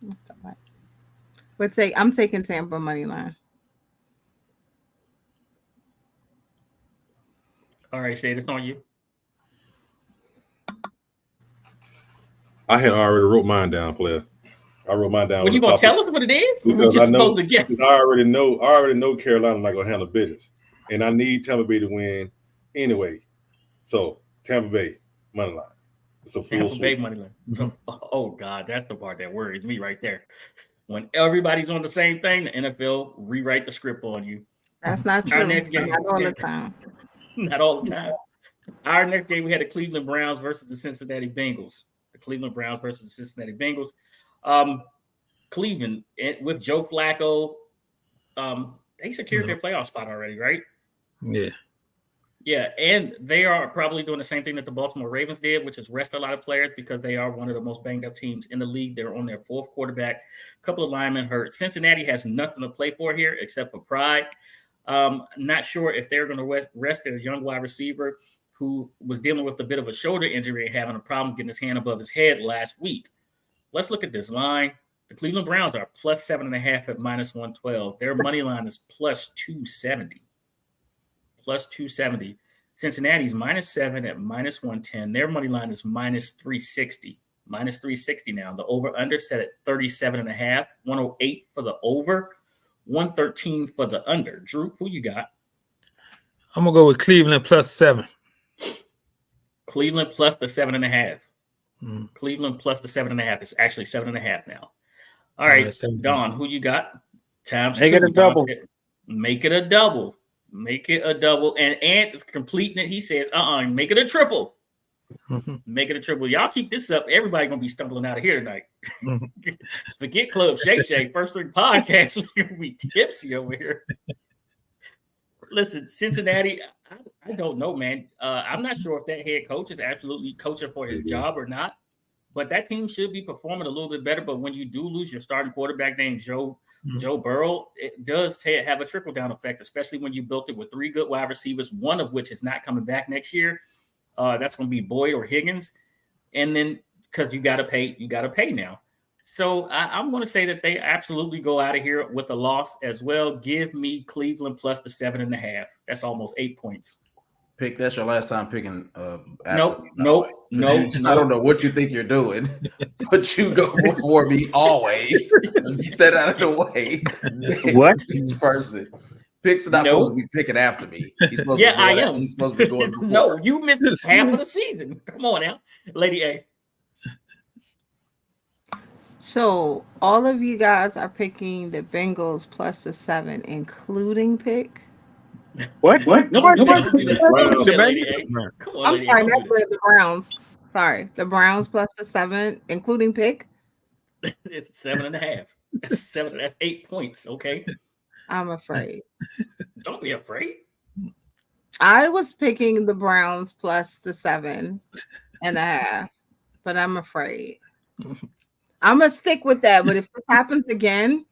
S4: It's all right. But I'm taking Tampa money line.
S1: All right, say this on you.
S2: I had already wrote mine down, player. I wrote mine down.
S1: Well, you gonna tell us what it is?
S2: Because we're just supposed to guess. I already know Carolina not gonna handle business, and I need Tampa Bay to win anyway. So Tampa Bay money line. It's a full
S1: Tampa Bay money line. So, oh God, that's the part that worries me right there. When everybody's on the same thing, the NFL rewrite the script on you.
S4: That's not true. Not all the time.
S1: Not all the time. Our next game, we had the Cleveland Browns versus the Cincinnati Bengals. Cleveland with Joe Flacco, they secured their playoff spot already, right? Yeah, and they are probably doing the same thing that the Baltimore Ravens did, which is rest a lot of players because they are one of the most banged up teams in the league. They're on their 4th quarterback, a couple of linemen hurt. Cincinnati has nothing to play for here except for pride. Not sure if they're going to rest their young wide receiver who was dealing with a bit of a shoulder injury and having a problem getting his hand above his head last week. Let's look at this line. The Cleveland Browns are +7.5 at -112. Their money line is +270. +270. Cincinnati's -7 at -110. Their money line is -360. -360 now. The over-under set at 37.5. 108 for the over. 113 for the under. Drew, who you got?
S6: I'm gonna go with Cleveland +7.
S1: Cleveland plus the 7.5. Cleveland plus the 7.5. It's actually 7.5 now. All right, Don, who you got? Times
S5: Make it a double.
S1: Make it a double. Make it a double. And Ant is completing it. He says, make it a triple. Make it a triple. Y'all keep this up. Everybody gonna be stumbling out of here tonight. Forget Club Shake First String Podcast. We're gonna be tipsy over here. Listen, Cincinnati, I don't know, man. I'm not sure if that head coach is absolutely coaching for his job or not. but that team should be performing a little bit better. But when you do lose your starting quarterback named Joe Burrow, it does have a trickle-down effect, especially when you built it with 3 good wide receivers, one of which is not coming back next year. That's going to be Boyd or Higgins. And then because you got to pay now. So I'm going to say that they absolutely go out of here with a loss as well. Give me Cleveland plus the 7.5. That's almost 8 points.
S7: Pick. That's your last time picking.
S1: Nope.
S7: I don't know what you think you're doing, but you go before me always. Let's get that out of the way.
S5: What?
S7: Each person. Pick's not supposed to be picking after me. He's supposed to be
S1: I am.
S7: He's supposed to be going before.
S1: No, you missed half of the season. Come on now, Lady A.
S4: So all of you guys are picking the Bengals plus the 7, including pick.
S5: What?
S4: I'm sorry, that's the Browns. Sorry, the Browns plus the 7, including pick.
S1: It's 7.5. That's 7. That's 8 points. Okay.
S4: I'm afraid.
S1: Don't be afraid.
S4: I was picking the Browns plus the 7.5, but I'm afraid. I'm gonna stick with that. But if this happens again,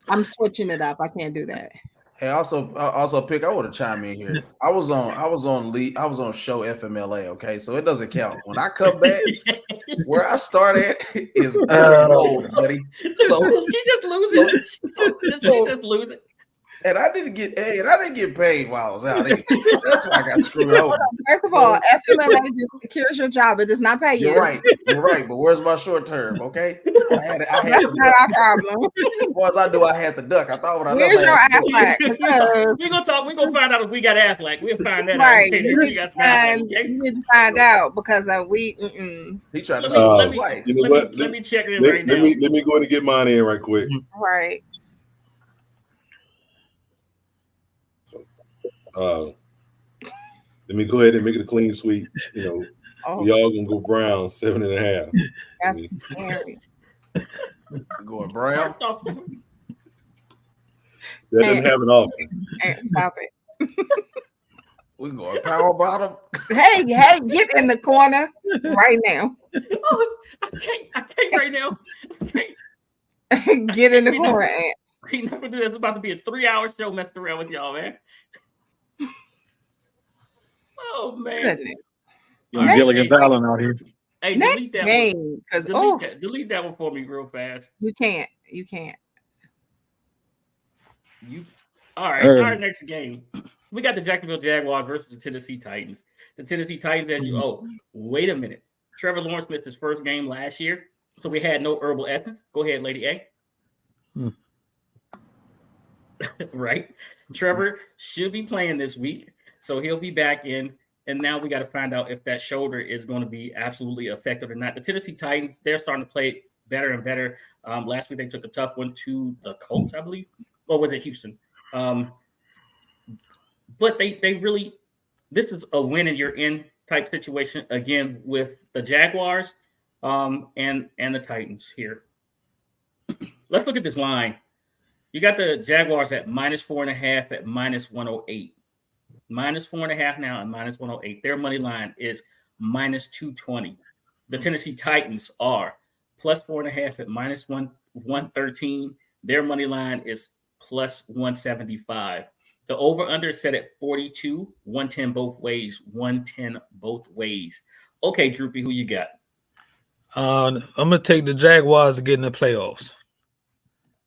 S4: I'm switching it up. I can't do that.
S7: Hey, also pick. I want to chime in here. I was on show FMLA. Okay, so it doesn't count. When I come back, where I start at is old, buddy. So
S1: she just loses. She just loses.
S7: And I didn't get paid while I was out. That's why I got screwed over.
S4: First of all, FMLA just secures your job. It does not pay you.
S7: You're right. But where's my short term? Okay,
S4: That's not our problem.
S7: Once I knew I had the duck, I thought what I done.
S4: Where's your Aflac?
S1: We're gonna find out if we got Aflac. We'll find that
S4: right.
S1: out.
S4: You need to find out because we.
S7: He trying to
S1: let me check it in right now.
S2: Let me go ahead and get mine in right quick.
S4: Right.
S2: Let me go ahead and make it a clean sweep. We all gonna go Brown 7.5.
S4: That's scary.
S7: Going Brown.
S2: That doesn't happen often.
S4: Stop it.
S7: We going power bottom.
S4: Hey, get in the corner right now.
S1: Oh, I can't right now.
S4: Get in the corner.
S1: We never do this. It's about to be a 3-hour show messing around with y'all, man. Oh man.
S5: You're Gilligan Fallon out here.
S1: Hey, delete that
S4: game,
S1: one. Delete that one for me real fast.
S4: You can't.
S1: All right. Our next game. We got the Jacksonville Jaguars versus the Tennessee Titans. The Tennessee Titans wait a minute. Trevor Lawrence missed his first game last year, so we had no herbal essence. Go ahead, Lady A. Right. Trevor should be playing this week, so he'll be back in. And now we got to find out if that shoulder is going to be absolutely effective or not. The Tennessee Titans, they're starting to play better and better. Last week they took a tough one to the Colts, I believe. Or was it Houston? But they really, this is a win and you're in type situation again with the Jaguars and the Titans here. Let's look at this line. You got the Jaguars at -4.5 at -108. -4.5 now and -108. Their money line is -220. The Tennessee Titans are +4.5 at -113. Their money line is +175. The over-under is set at 42, 110 both ways, 110 both ways. Okay, Droopy, who you got?
S6: I'm going to take the Jaguars to get in the playoffs.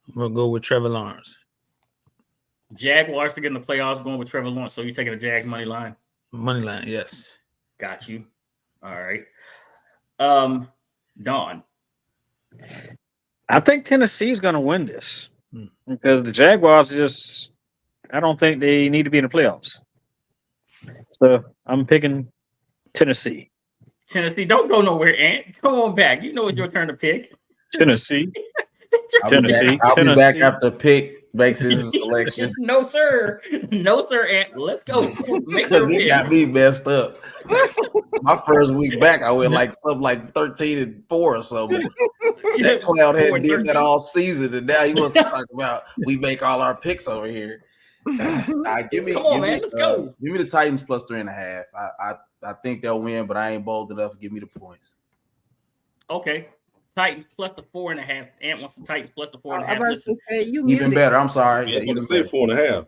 S6: I'm going to go with Trevor Lawrence.
S1: Jaguars to get in the playoffs, going with Trevor Lawrence. So you're taking the Jags money line?
S6: Money line, yes.
S1: Got you. All right. Dawn.
S5: I think Tennessee's going to win this because the Jaguars I don't think they need to be in the playoffs. So I'm picking Tennessee.
S1: Tennessee, don't go nowhere, Ant. Come on back. You know it's your turn to pick.
S5: Tennessee.
S7: I'll be back after pick makes his selection.
S1: No, sir, Ant. Let's go.
S7: Because it got me messed up. My first week back, I went something like 13-4 or something. That clown hadn't did that all season, and now he wants to talk about we make all our picks over here. Give me
S1: let's go.
S7: Give me the Titans +3.5. I think they'll win, but I ain't bold enough to give me the points.
S1: Okay. Titans plus the 4.5. Ant wants the Titans plus the 4.5. Listen,
S7: even better. I'm sorry.
S2: Yeah, even say 4.5.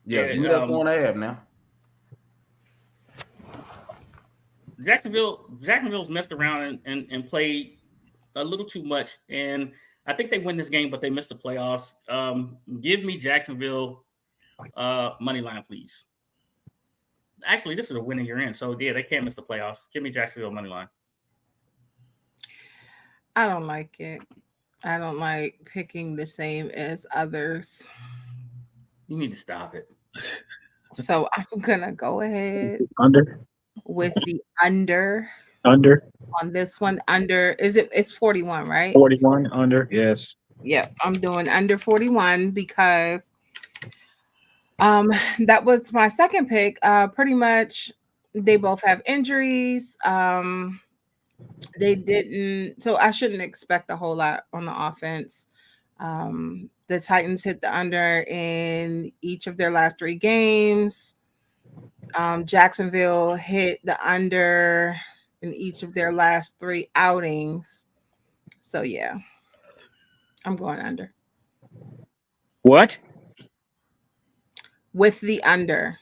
S7: Yeah, give me that 4.5 now.
S1: Jacksonville's messed around and played a little too much, and I think they win this game, but they missed the playoffs. Give me Jacksonville money line, please. Actually, this is a winning year in, so yeah, they can't miss the playoffs. Give me Jacksonville money line.
S4: I don't like it. I don't like picking the same as others.
S1: You need to stop it.
S4: So I'm gonna go ahead with the under on this one. Under it's 41, right?
S5: 41 under, yes.
S4: Yeah, I'm doing under 41 because that was my second pick. Pretty much they both have injuries. They didn't, so I shouldn't expect a whole lot on the offense. The Titans hit the under in each of their last 3 games. Jacksonville hit the under in each of their last 3 outings. So yeah, I'm going under.
S5: What?
S4: With the under.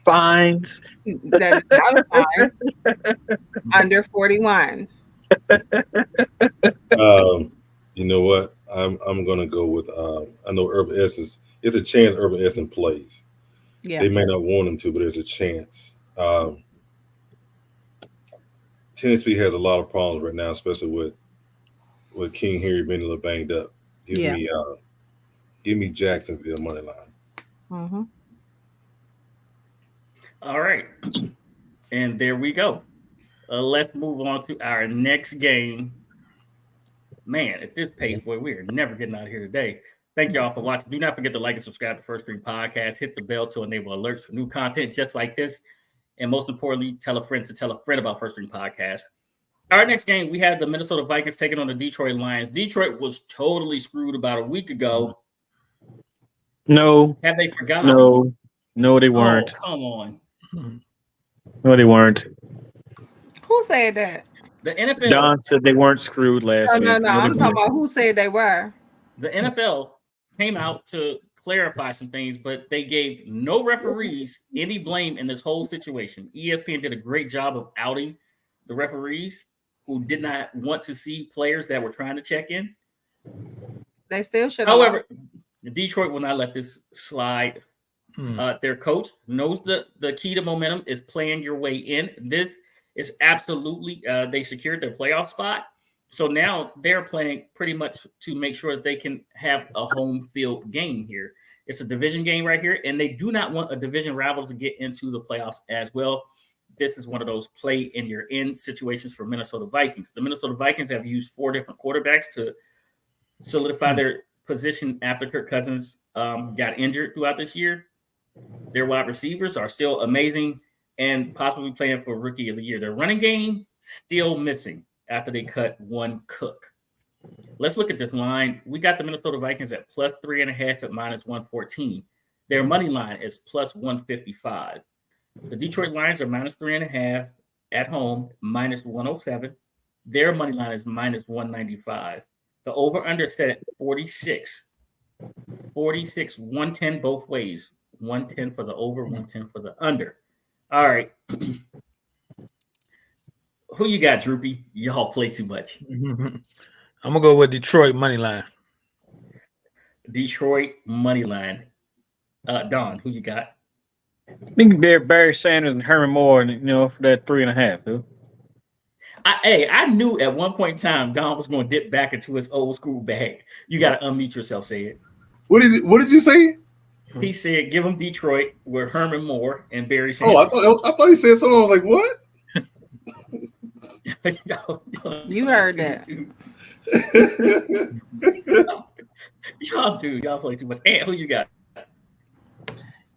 S5: Fines.
S4: That is not a fine. Under 41.
S2: You know what? I'm gonna go with I know Urban Essence. It's a chance Urban Essence plays.
S4: Yeah.
S2: They may not want him to, but there's a chance. Tennessee has a lot of problems right now, especially with King Henry being a little banged up. Give me Jacksonville money line.
S4: Mm-hmm.
S1: All right. And there we go. Let's move on to our next game. Man, at this pace, boy, we are never getting out of here today. Thank y'all for watching. Do not forget to like and subscribe to First String Podcast. Hit the bell to enable alerts for new content just like this. And most importantly, tell a friend to tell a friend about First String Podcast. Our next game, we had the Minnesota Vikings taking on the Detroit Lions. Detroit was totally screwed about a week ago.
S5: No.
S1: Have they forgotten?
S5: No, they weren't.
S1: Oh, come on.
S5: No, they weren't.
S4: Who said that?
S1: The NFL.
S5: Don said they weren't screwed last week.
S4: No. I'm talking about who said they were.
S1: The NFL came out to clarify some things, but they gave no referees any blame in this whole situation. ESPN did a great job of outing the referees who did not want to see players that were trying to check in.
S4: They still should.
S1: However, Detroit will not let this slide. Their coach knows the key to momentum is playing your way in. This is absolutely they secured their playoff spot. So now they're playing pretty much to make sure that they can have a home field game here. It's a division game right here, and they do not want a division rival to get into the playoffs as well. This is one of those play in your end situations for Minnesota Vikings. The Minnesota Vikings have used 4 different quarterbacks to solidify their position after Kirk Cousins got injured throughout this year. Their wide receivers are still amazing and possibly playing for Rookie of the Year. Their running game still missing after they cut one Cook. Let's look at this line. We got the Minnesota Vikings at plus 3.5 at minus 114. Their money line is plus 155. The Detroit Lions are minus 3.5 at home, minus 107. Their money line is minus 195. The over-under set at 46. 46, 110 both ways. 110 for the over, 110 for the under. All right. Who you got, Droopy? Y'all play too much.
S6: I'm gonna go with Detroit money line.
S1: Detroit money line. Don, who you got?
S5: I think Barry Sanders and Herman Moore, for that 3.5. Dude.
S1: I knew at one point in time Don was going to dip back into his old school bag. You got to unmute yourself. Say it.
S2: What did you say?
S1: He said, "Give him Detroit with Herman Moore and Barry Sanders."
S2: Oh, I thought he said something. I was like, "What?"
S4: You heard that.
S1: Y'all play too much. Ant, who you got?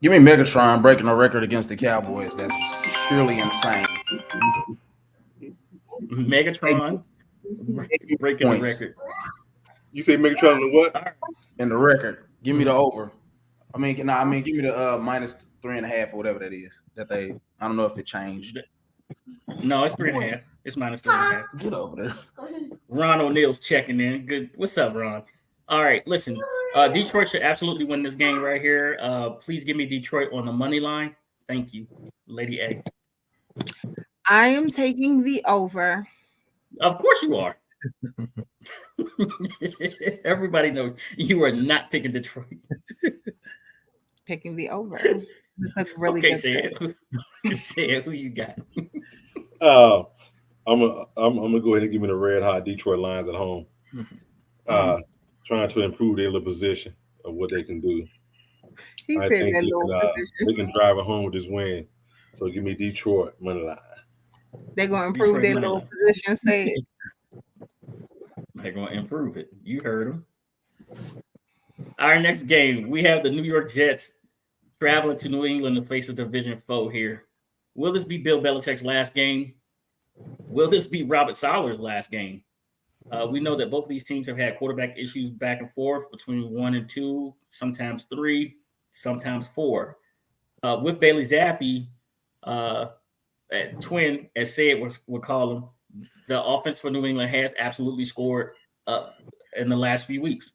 S7: Give me Megatron breaking a record against the Cowboys. That's surely insane.
S1: Megatron breaking the record.
S2: You say Megatron and what?
S7: And the record. Give me the over. Give me the minus 3.5 or whatever that is. I don't know if it changed.
S1: No, it's 3.5. It's minus 3.5.
S7: Get over there.
S1: Ron O'Neill's checking in. Good. What's up, Ron? All right, listen. Detroit should absolutely win this game right here. Please give me Detroit on the money line. Thank you, Lady A.
S4: I am taking the over.
S1: Of course you are. Everybody knows you are not picking Detroit.
S4: Picking the over. This really
S1: okay,
S4: good
S1: say it. Say it. Who you got?
S2: I'm gonna go ahead and give me the red hot Detroit Lions at home. Trying to improve their little position of what they can do. I think they can drive it home with this win. So give me Detroit money line.
S4: They're gonna improve their little position. Say it.
S1: They're gonna improve it. You heard them. Our next game, we have the New York Jets traveling to New England to face a division foe here. Will this be Bill Belichick's last game? Will this be Robert Saleh's last game? We know that both of these teams have had quarterback issues back and forth between 1 and 2, sometimes 3, sometimes 4. With Bailey Zappi, twin, as Sid would call him, the offense for New England has absolutely scored in the last few weeks.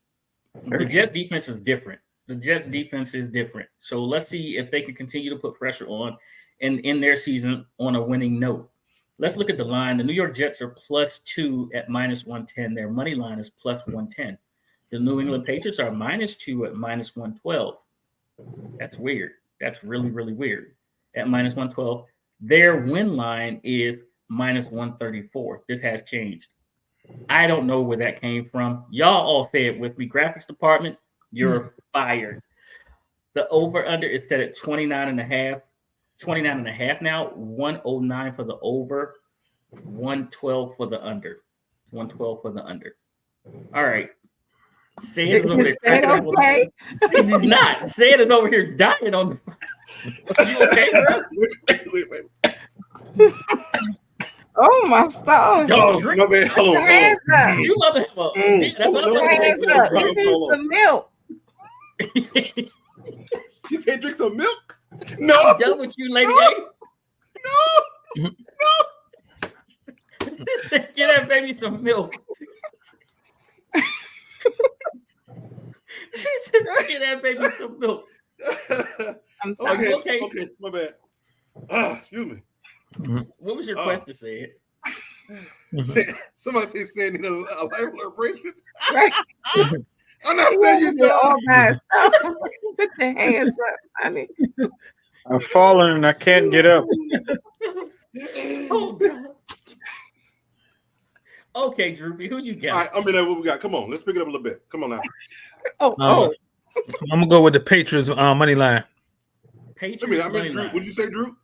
S1: The Jets defense is different. So let's see if they can continue to put pressure on and end their season on a winning note. Let's look at the line. The New York Jets are +2 at -110. Their money line is +110. The New England Patriots are -2 at -112. That's weird. That's really, really weird. At -112. Their win line is -134. This has changed. I don't know where that came from. Y'all all say it with me. Graphics department, you're fired. The over-under is set at 29.5. 29.5 now. 109 for the over. 112 for the under. 112 for the under. All right. Say it over there.
S4: Okay.
S1: He's not. Say it is over here dying on the. Are you okay, bro?
S4: Oh my stars!
S1: Don't drink.
S2: My bad. Hold on.
S4: Hands up.
S1: You love to have a. That's what I'm
S4: Hands up. You need some milk.
S2: You say drink some milk? No.
S1: I'm done with you, Lady A.
S2: No.
S1: Get that baby some milk. Get that baby some milk.
S4: I'm sorry.
S2: Okay, my bad. Excuse me.
S1: What was your question, Sid?
S2: Somebody said need a life celebration.
S4: Right.
S2: I'm not saying you
S4: all guys. Put your hands up, honey.
S5: I've fallen and I can't get up.
S1: Oh, God. Okay, Droopy, who you got?
S2: All right, what we got. Come on, let's pick it up a little bit. Come on now.
S6: I'm gonna go with the Patriots money line.
S1: Patriots.
S2: Drew. What'd you say, Drew?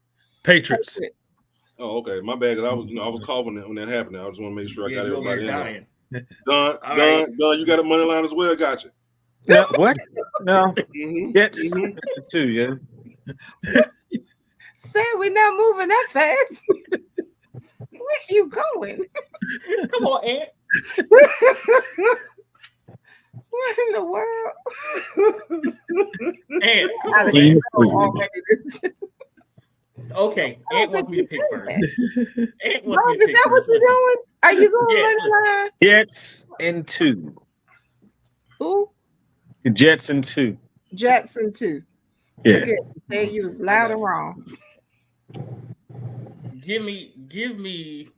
S6: Patriots.
S2: Oh, okay. My bad. Cause I was coughing when that happened. I just want to make sure I got everybody in there. Done. You got a money line as well. Gotcha.
S5: No, what? No. Jets 2, yeah.
S4: Say we're not moving that fast. Where you going?
S1: Come on, Aunt.
S4: What in the world?
S1: Aunt, come on, Aunt. Okay, Aunt wants me to pick first. Aunt wants me to pick
S4: is that what you're doing? Are you going money line?
S5: Jets in 2.
S4: Who?
S5: The Jets in 2.
S4: Jets in 2.
S5: Yeah.
S4: Say you loud and wrong.
S1: Give me.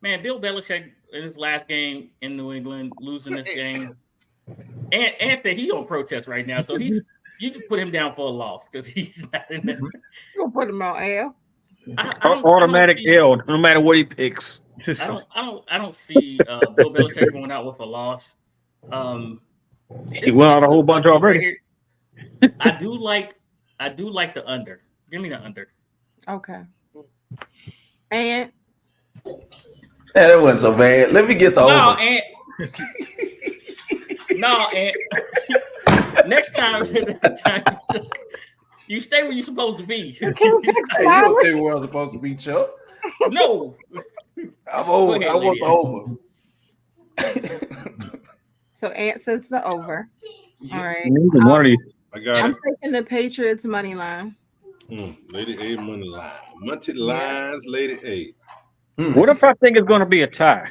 S1: Man, Bill Belichick in his last game in New England, losing this game. And said he don't protest right now, so you just put him down for a loss because he's not in there.
S4: You'll put him on L.
S5: Automatic L, no matter what he picks.
S1: I don't see Bill Belichick going out with a loss.
S5: He went out a whole bunch already.
S1: I do like the under. Give me the under.
S4: Okay. And
S7: that wasn't so bad. Let me get the over.
S1: And next time you stay where you're supposed to be.
S7: You don't tell me where I'm supposed to be, Chuck.
S1: No.
S7: I'm over. I want the over.
S4: So Ant says the over. All right.
S2: I got
S4: I'm taking the Patriots money line.
S2: Lady A money line. Monty lines, Lady A.
S5: What if I think it's going to be a tie?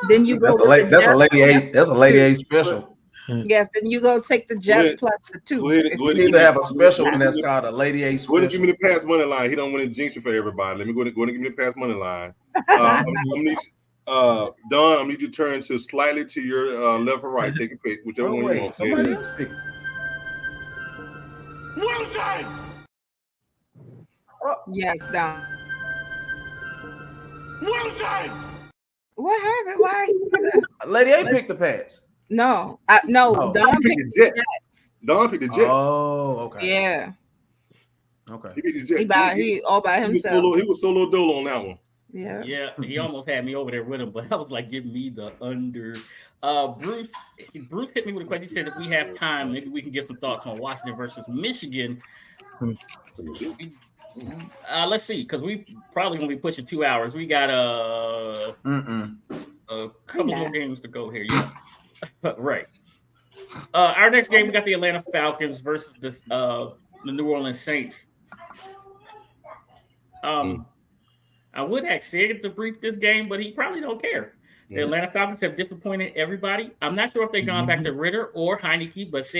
S4: Then you go.
S7: That's a Lady A. That's a Lady A special.
S4: Yes, then you go take the Jets plus the 2.
S2: Go ahead,
S7: You need to have a special one that's called a Lady A special.
S2: Go ahead and give me the pass money line. He don't want to jinx it for everybody. Let me go and give me the pass money line. I'm need Don, I need you to turn to slightly to your left or right. Take a pick, whichever one you want.
S7: Somebody else pick.
S4: Yes, Don. What happened? Why?
S7: Lady A picked the pass.
S4: No, no. Don picked the Jets.
S2: Don picked the Jets.
S7: Oh, okay.
S4: Yeah.
S7: Okay.
S2: He picked the Jets.
S4: He all by himself.
S2: He was solo dolo on that one.
S4: Yeah.
S1: Yeah. He almost had me over there with him, but I was like, give me the under. Bruce hit me with a question. He said, if we have time, maybe we can get some thoughts on Washington versus Michigan. Let's see, because we probably gonna be pushing 2 hours. We got a couple more games to go here. Yeah. Right. Our next game, we got the Atlanta Falcons versus the New Orleans Saints. I would have said to brief this game, but he probably don't care. The Atlanta Falcons have disappointed everybody. I'm not sure if they've gone back to Ritter or Heineke, but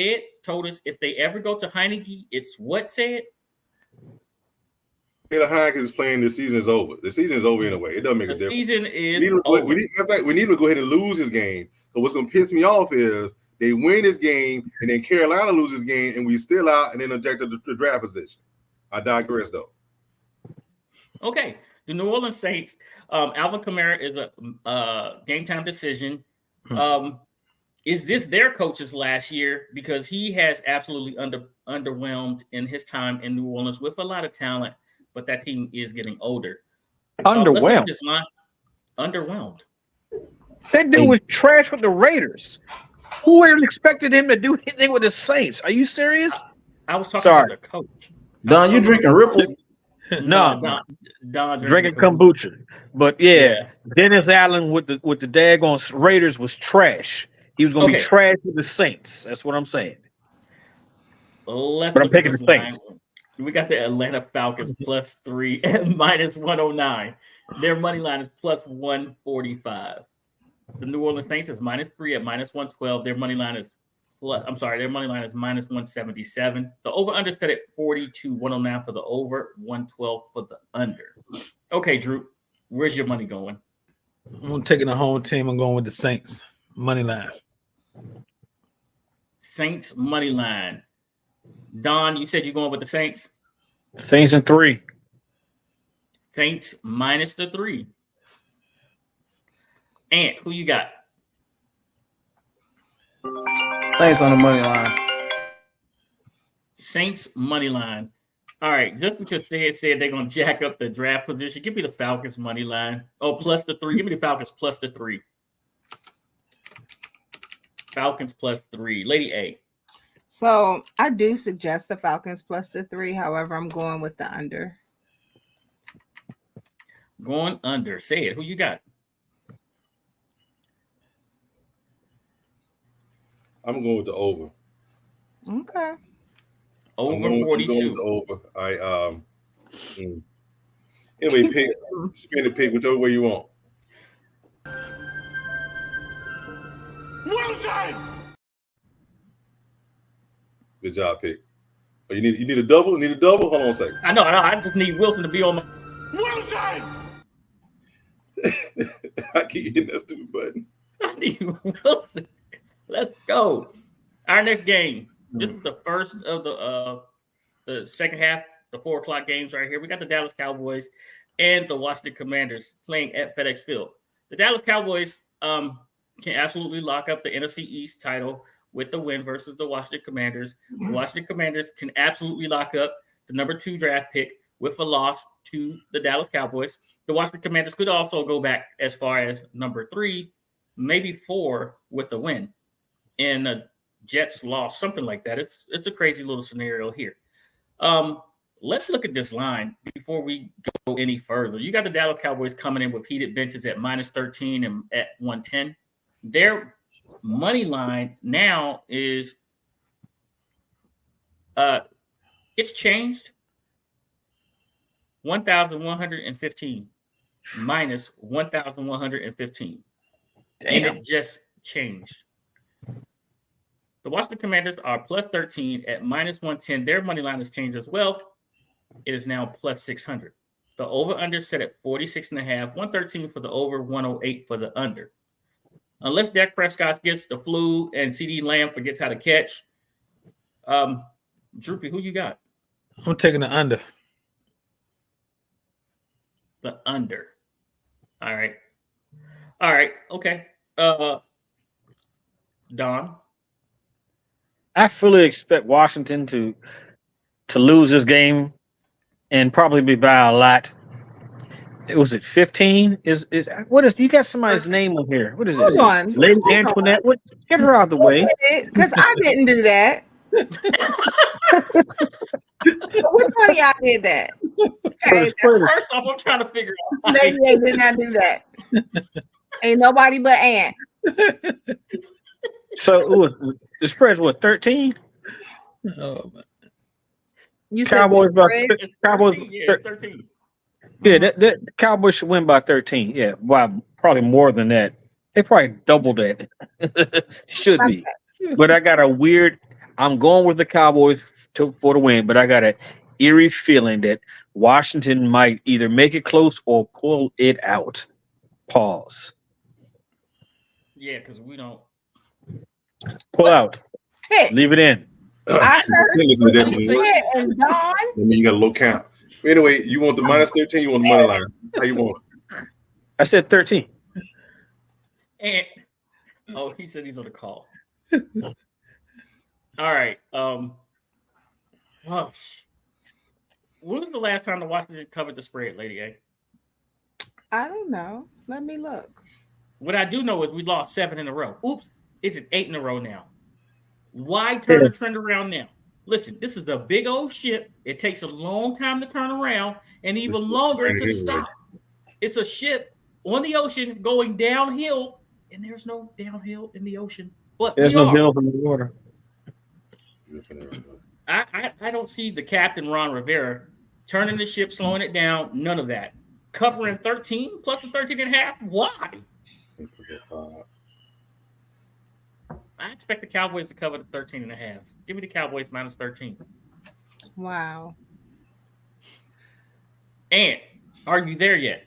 S1: told us if they ever go to Heineke, it's what said?
S2: Taylor Heineke is playing. The season is over. The season is over anyway. It doesn't make a difference.
S1: The season is over.
S2: We need to go ahead and lose this game. But what's going to piss me off is they win this game, and then Carolina loses this game, and we still out, and then ejected the draft position. I digress, though.
S1: Okay. The New Orleans Saints, Alvin Kamara is a game time decision. Is this their coach's last year? Because he has absolutely underwhelmed in his time in New Orleans with a lot of talent, but that team is getting older.
S5: Underwhelmed.
S1: Underwhelmed.
S5: That dude was trash with the Raiders. Who would have expected him to do anything with the Saints? Are you serious?
S1: I was talking about the coach.
S7: Don, you drinking Ripple?
S5: No,
S1: Don
S5: drinking kombucha. But yeah, Dennis Allen with the daggone Raiders was trash. He was going to be trash with the Saints. That's what I'm saying.
S1: But
S5: I'm picking the Saints.
S1: We got the Atlanta Falcons +3 at -109. Their money line is +145. The New Orleans Saints is -3 at -112. Their money line is -177. The over-under set at 42, 109 for the over, 112 for the under. Okay, Drew, where's your money going?
S6: I'm taking the home team. I'm going with the Saints money line.
S1: Saints money line. Don, you said you're going with the Saints?
S5: Saints and 3.
S1: Saints -3. Ant, who you got?
S7: Saints on the money line.
S1: Saints money line. All right, just because they said they're going to jack up the draft position, give me the Falcons money line. Oh, +3. Give me the Falcons +3. Falcons +3. Lady A.
S4: So I do suggest the Falcons +3. However, I'm going with the under.
S1: Going under. Say it. Who you got?
S2: I'm going with the over.
S4: Okay.
S1: Over 42.
S2: Over. Anyway, spin the pick whichever way you want. Good job, pick. Oh, you need a double? Need a double? Hold on a second.
S1: I know. I just need Wilson to be on my.
S2: I keep hitting that stupid button.
S1: I need Wilson. Let's go. Our next game. This is the first of the second half, the 4:00 games right here. We got the Dallas Cowboys and the Washington Commanders playing at FedEx Field. The Dallas Cowboys can absolutely lock up the NFC East title with the win versus the Washington Commanders. The Washington Commanders can absolutely lock up the number 2 draft pick with a loss to the Dallas Cowboys. The Washington Commanders could also go back as far as number 3, maybe 4 with the win. And the Jets lost, something like that. It's a crazy little scenario here. Let's look at this line before we go any further. You got the Dallas Cowboys coming in with heated benches at -13 and at 110. Their money line now is It's changed. 1,115 minus 1,115. And it just changed. The Washington Commanders are plus 13 at minus 110. Their money line has changed as well. It is now plus 600. The over-under set at 46.5. 113 for the over, 108 for the under. Unless Dak Prescott gets the flu and CeeDee Lamb forgets how to catch. Droopy, who you got?
S6: I'm taking the under.
S1: The under. All right. Okay. Don?
S5: I fully expect Washington to lose this game and probably be by a lot. Was it 15? Is what is you got somebody's name on here? What is it? Lady Antoinette. What? Get her out of the way.
S4: Because I didn't do that. Which one of y'all did that? Okay,
S1: first off, I'm trying to figure out.
S4: Lady A did not do that. Ain't nobody but Aunt.
S5: So the spread's what, 13?
S6: Oh,
S4: You
S5: Cowboys
S4: said
S5: Cowboys.
S1: Yeah, it's 13.
S5: Yeah, the Cowboys should win by 13. Yeah, probably more than that. They probably doubled that. Should be. But I got I'm going with the Cowboys for the win, but I got an eerie feeling that Washington might either make it close or pull it out. Pause.
S1: Yeah, because we don't.
S5: Pull out. Leave it in.
S4: I heard it, and Don.
S2: I mean, you got a low count. Anyway, you want the minus 13? You want the money line? How you want it?
S5: I said 13.
S1: And he said he's on the call. All right. When was the last time the Washington covered the spread, Lady A?
S4: I don't know. Let me look.
S1: What I do know is we lost 7 in a row. Oops. Is it 8 in a row now? Why turn the trend around now? Listen, this is a big old ship. It takes a long time to turn around and even longer to stop. It's a ship on the ocean going downhill, and there's no downhill in the ocean. But
S5: there's no hill in the water.
S1: I don't see the captain, Ron Rivera, turning the ship, slowing it down. None of that. Covering 13 plus the 13.5. Why? I expect the Cowboys to cover the 13.5. Give me the Cowboys minus 13.
S4: Wow.
S1: And are you there yet?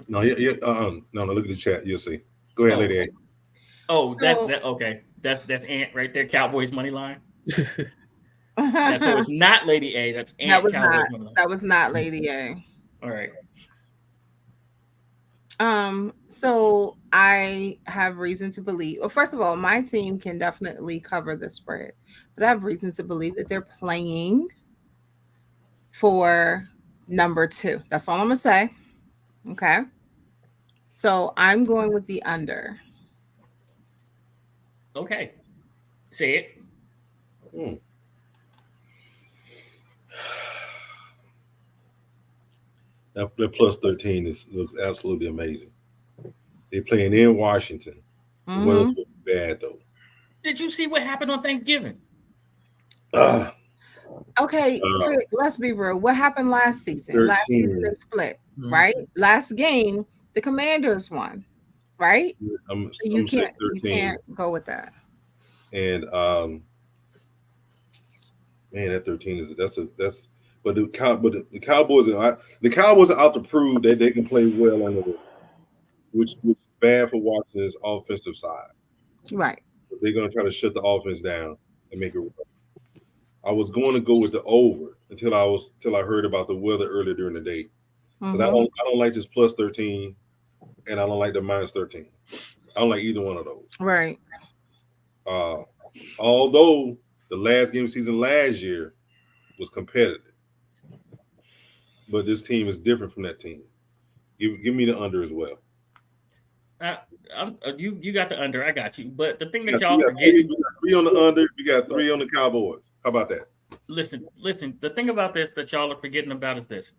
S2: No, no. Look at the chat. You'll see. Go ahead, Lady A.
S1: Oh, okay. That's Ant right there. Cowboys money line. So it's not Lady A. That's Ant. Cowboys money line.
S4: That was not Lady A.
S1: All right.
S4: So I have reason to believe. Well, first of all, my team can definitely cover the spread, but I have reason to believe that they're playing for number 2. That's all I'm gonna say. Okay. So I'm going with the under.
S1: Okay. Say it.
S2: That plus 13 looks absolutely amazing. They're playing in Washington. The weather's so bad though.
S1: Did you see what happened on Thanksgiving?
S4: Okay, let's be real. What happened last season? 13. Last season they split, right? Last game, the Commanders won, right? You can't go with that.
S2: And man, that 13 is that's. But the Cowboys are out to prove that they can play well on the road, which is bad for Washington's offensive side.
S4: Right.
S2: They're going to try to shut the offense down and make it work. I was going to go with the over until I heard about the weather earlier during the day, because I don't like this plus 13, and I don't like the minus 13. I don't like either one of those.
S4: Right.
S2: Although the last game season last year was competitive. But this team is different from that team. Give me the under as well.
S1: You got the under. I got you. But the thing that y'all forget,
S2: we got 3 on the under. We got 3 on the Cowboys. How about that?
S1: Listen. The thing about this that y'all are forgetting about is this: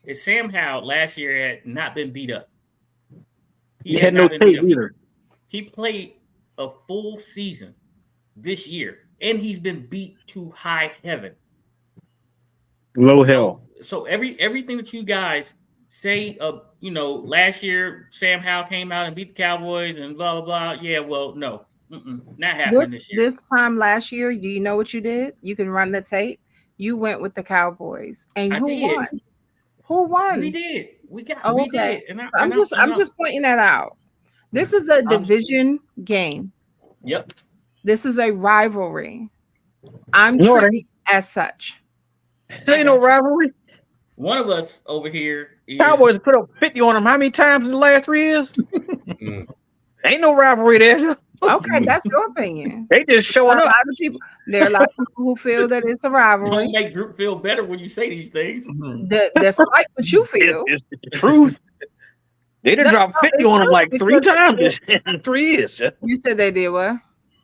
S1: is Sam Howell last year had not been beat up.
S5: He had no tape either.
S1: He played a full season this year and he's been beat to high heaven.
S5: Low hell.
S1: So everything that you guys say, last year Sam Howell came out and beat the Cowboys and blah blah blah. Yeah, well, no, not happening this year.
S4: This time last year, do you know what you did? You can run the tape. You went with the Cowboys, and who won? Who won?
S1: We did. We did. And
S4: I'm just pointing that out. This is a division game.
S1: Yep.
S4: This is a rivalry. I'm treating as such.
S5: This ain't no rivalry.
S1: One of us over here
S5: Cowboys put up 50 on them how many times in the last 3 years? Ain't no rivalry there.
S4: Okay, that's your opinion.
S5: They just showing up.
S4: There are a lot of people who feel that it's a rivalry.
S1: Don't make Droop feel better when you say these things.
S4: That's like what you feel.
S5: It's the truth. They done dropped 50 on them like 3 times in 3 years.
S4: You said they did what?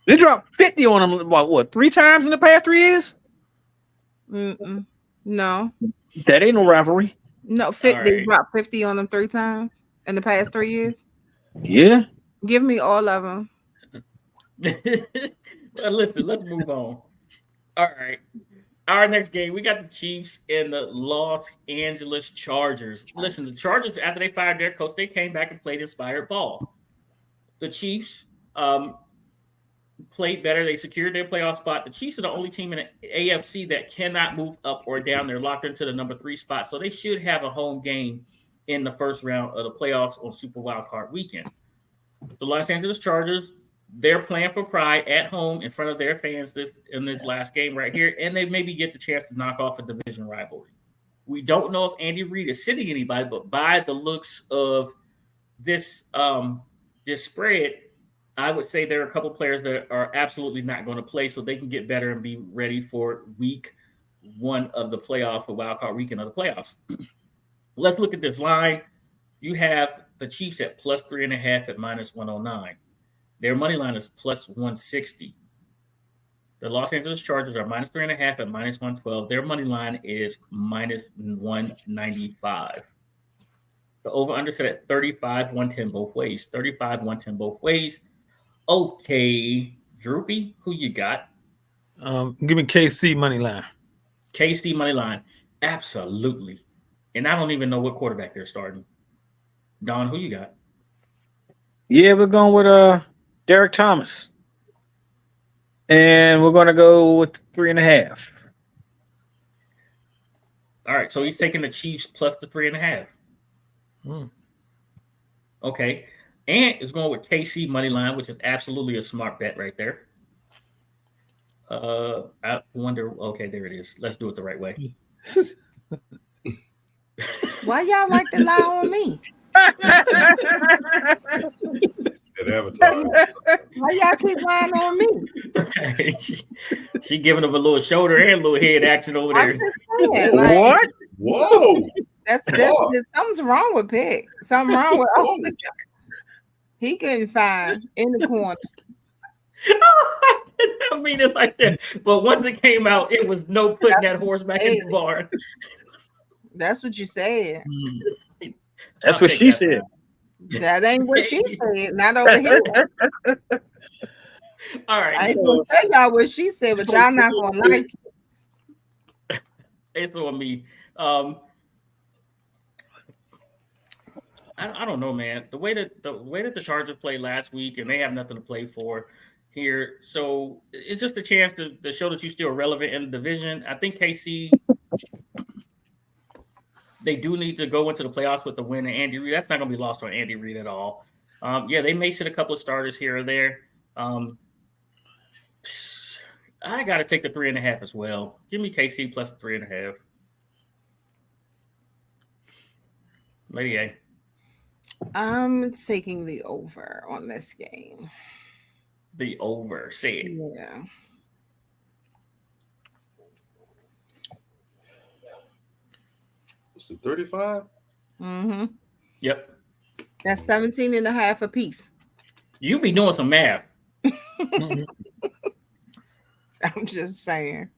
S5: They dropped 50 on them what 3 times in the past 3 years?
S4: No.
S5: That ain't no rivalry.
S4: No, they dropped 50 on them 3 times in the past 3 years.
S5: Yeah.
S4: Give me all of them.
S1: Well, listen, let's move on. All right. Our next game, we got the Chiefs and the Los Angeles Chargers. Listen, the Chargers, after they fired their coach, they came back and played inspired ball. The Chiefs played better. They secured their playoff spot. The Chiefs are the only team in the AFC that cannot move up or down. They're locked into the number 3 spot, so they should have a home game in the first round of the playoffs on Super Wildcard Weekend. The Los Angeles Chargers, they're playing for pride at home in front of their fans in this last game right here, and they maybe get the chance to knock off a division rivalry. We don't know if Andy Reid is sitting anybody, but by the looks of this spread, I would say there are a couple players that are absolutely not going to play, so they can get better and be ready for week 1 of the playoff, or wildcard weekend of the playoffs. Let's look at this line. You have the Chiefs at plus 3.5 at minus 109. Their money line is plus 160. The Los Angeles Chargers are minus 3.5 at minus 112. Their money line is minus 195. The over-under set at 35, 110 both ways. 35, 110 both ways. Okay, Droopy, who you got?
S6: Give me KC money line.
S1: KC money line, absolutely. And I don't even know what quarterback they're starting. Don, who you got?
S5: Yeah, we're going with Derek Thomas, and we're going to go with 3.5.
S1: All right, so he's taking the Chiefs plus the 3.5. Okay. Ant is going with KC money line, which is absolutely a smart bet right there. I wonder. Okay, there it is. Let's do it the right way.
S4: Why y'all like to lie on me? Why y'all keep lying on me?
S1: she giving him a little shoulder and a little head action over there.
S4: Saying, like,
S5: What?
S2: Whoa!
S4: That's something's wrong with Pick. Something wrong with he couldn't find in the corner.
S1: I didn't mean it like that. But once it came out, it was no putting that horse back in the barn.
S4: That's what you said.
S5: That's what she said.
S4: That ain't what she said. Not over here.
S1: All right.
S4: I ain't gonna tell y'all what she said, but y'all not gonna like it.
S1: It's on me. I don't know, man. The way that the Chargers played last week, and they have nothing to play for here, so it's just a chance to show that you're still relevant in the division. I think KC, they do need to go into the playoffs with the win. And Andy Reid, that's not going to be lost on Andy Reid at all. Yeah, they may sit a couple of starters here or there. I got to take the 3.5 as well. Give me KC plus 3.5. Lady A.
S4: I'm taking the over on this game.
S1: The over, say it.
S4: Yeah.
S2: It's 35?
S4: Mm-hmm.
S1: Yep.
S4: That's 17.5 a piece.
S1: You be doing some math.
S4: I'm just saying.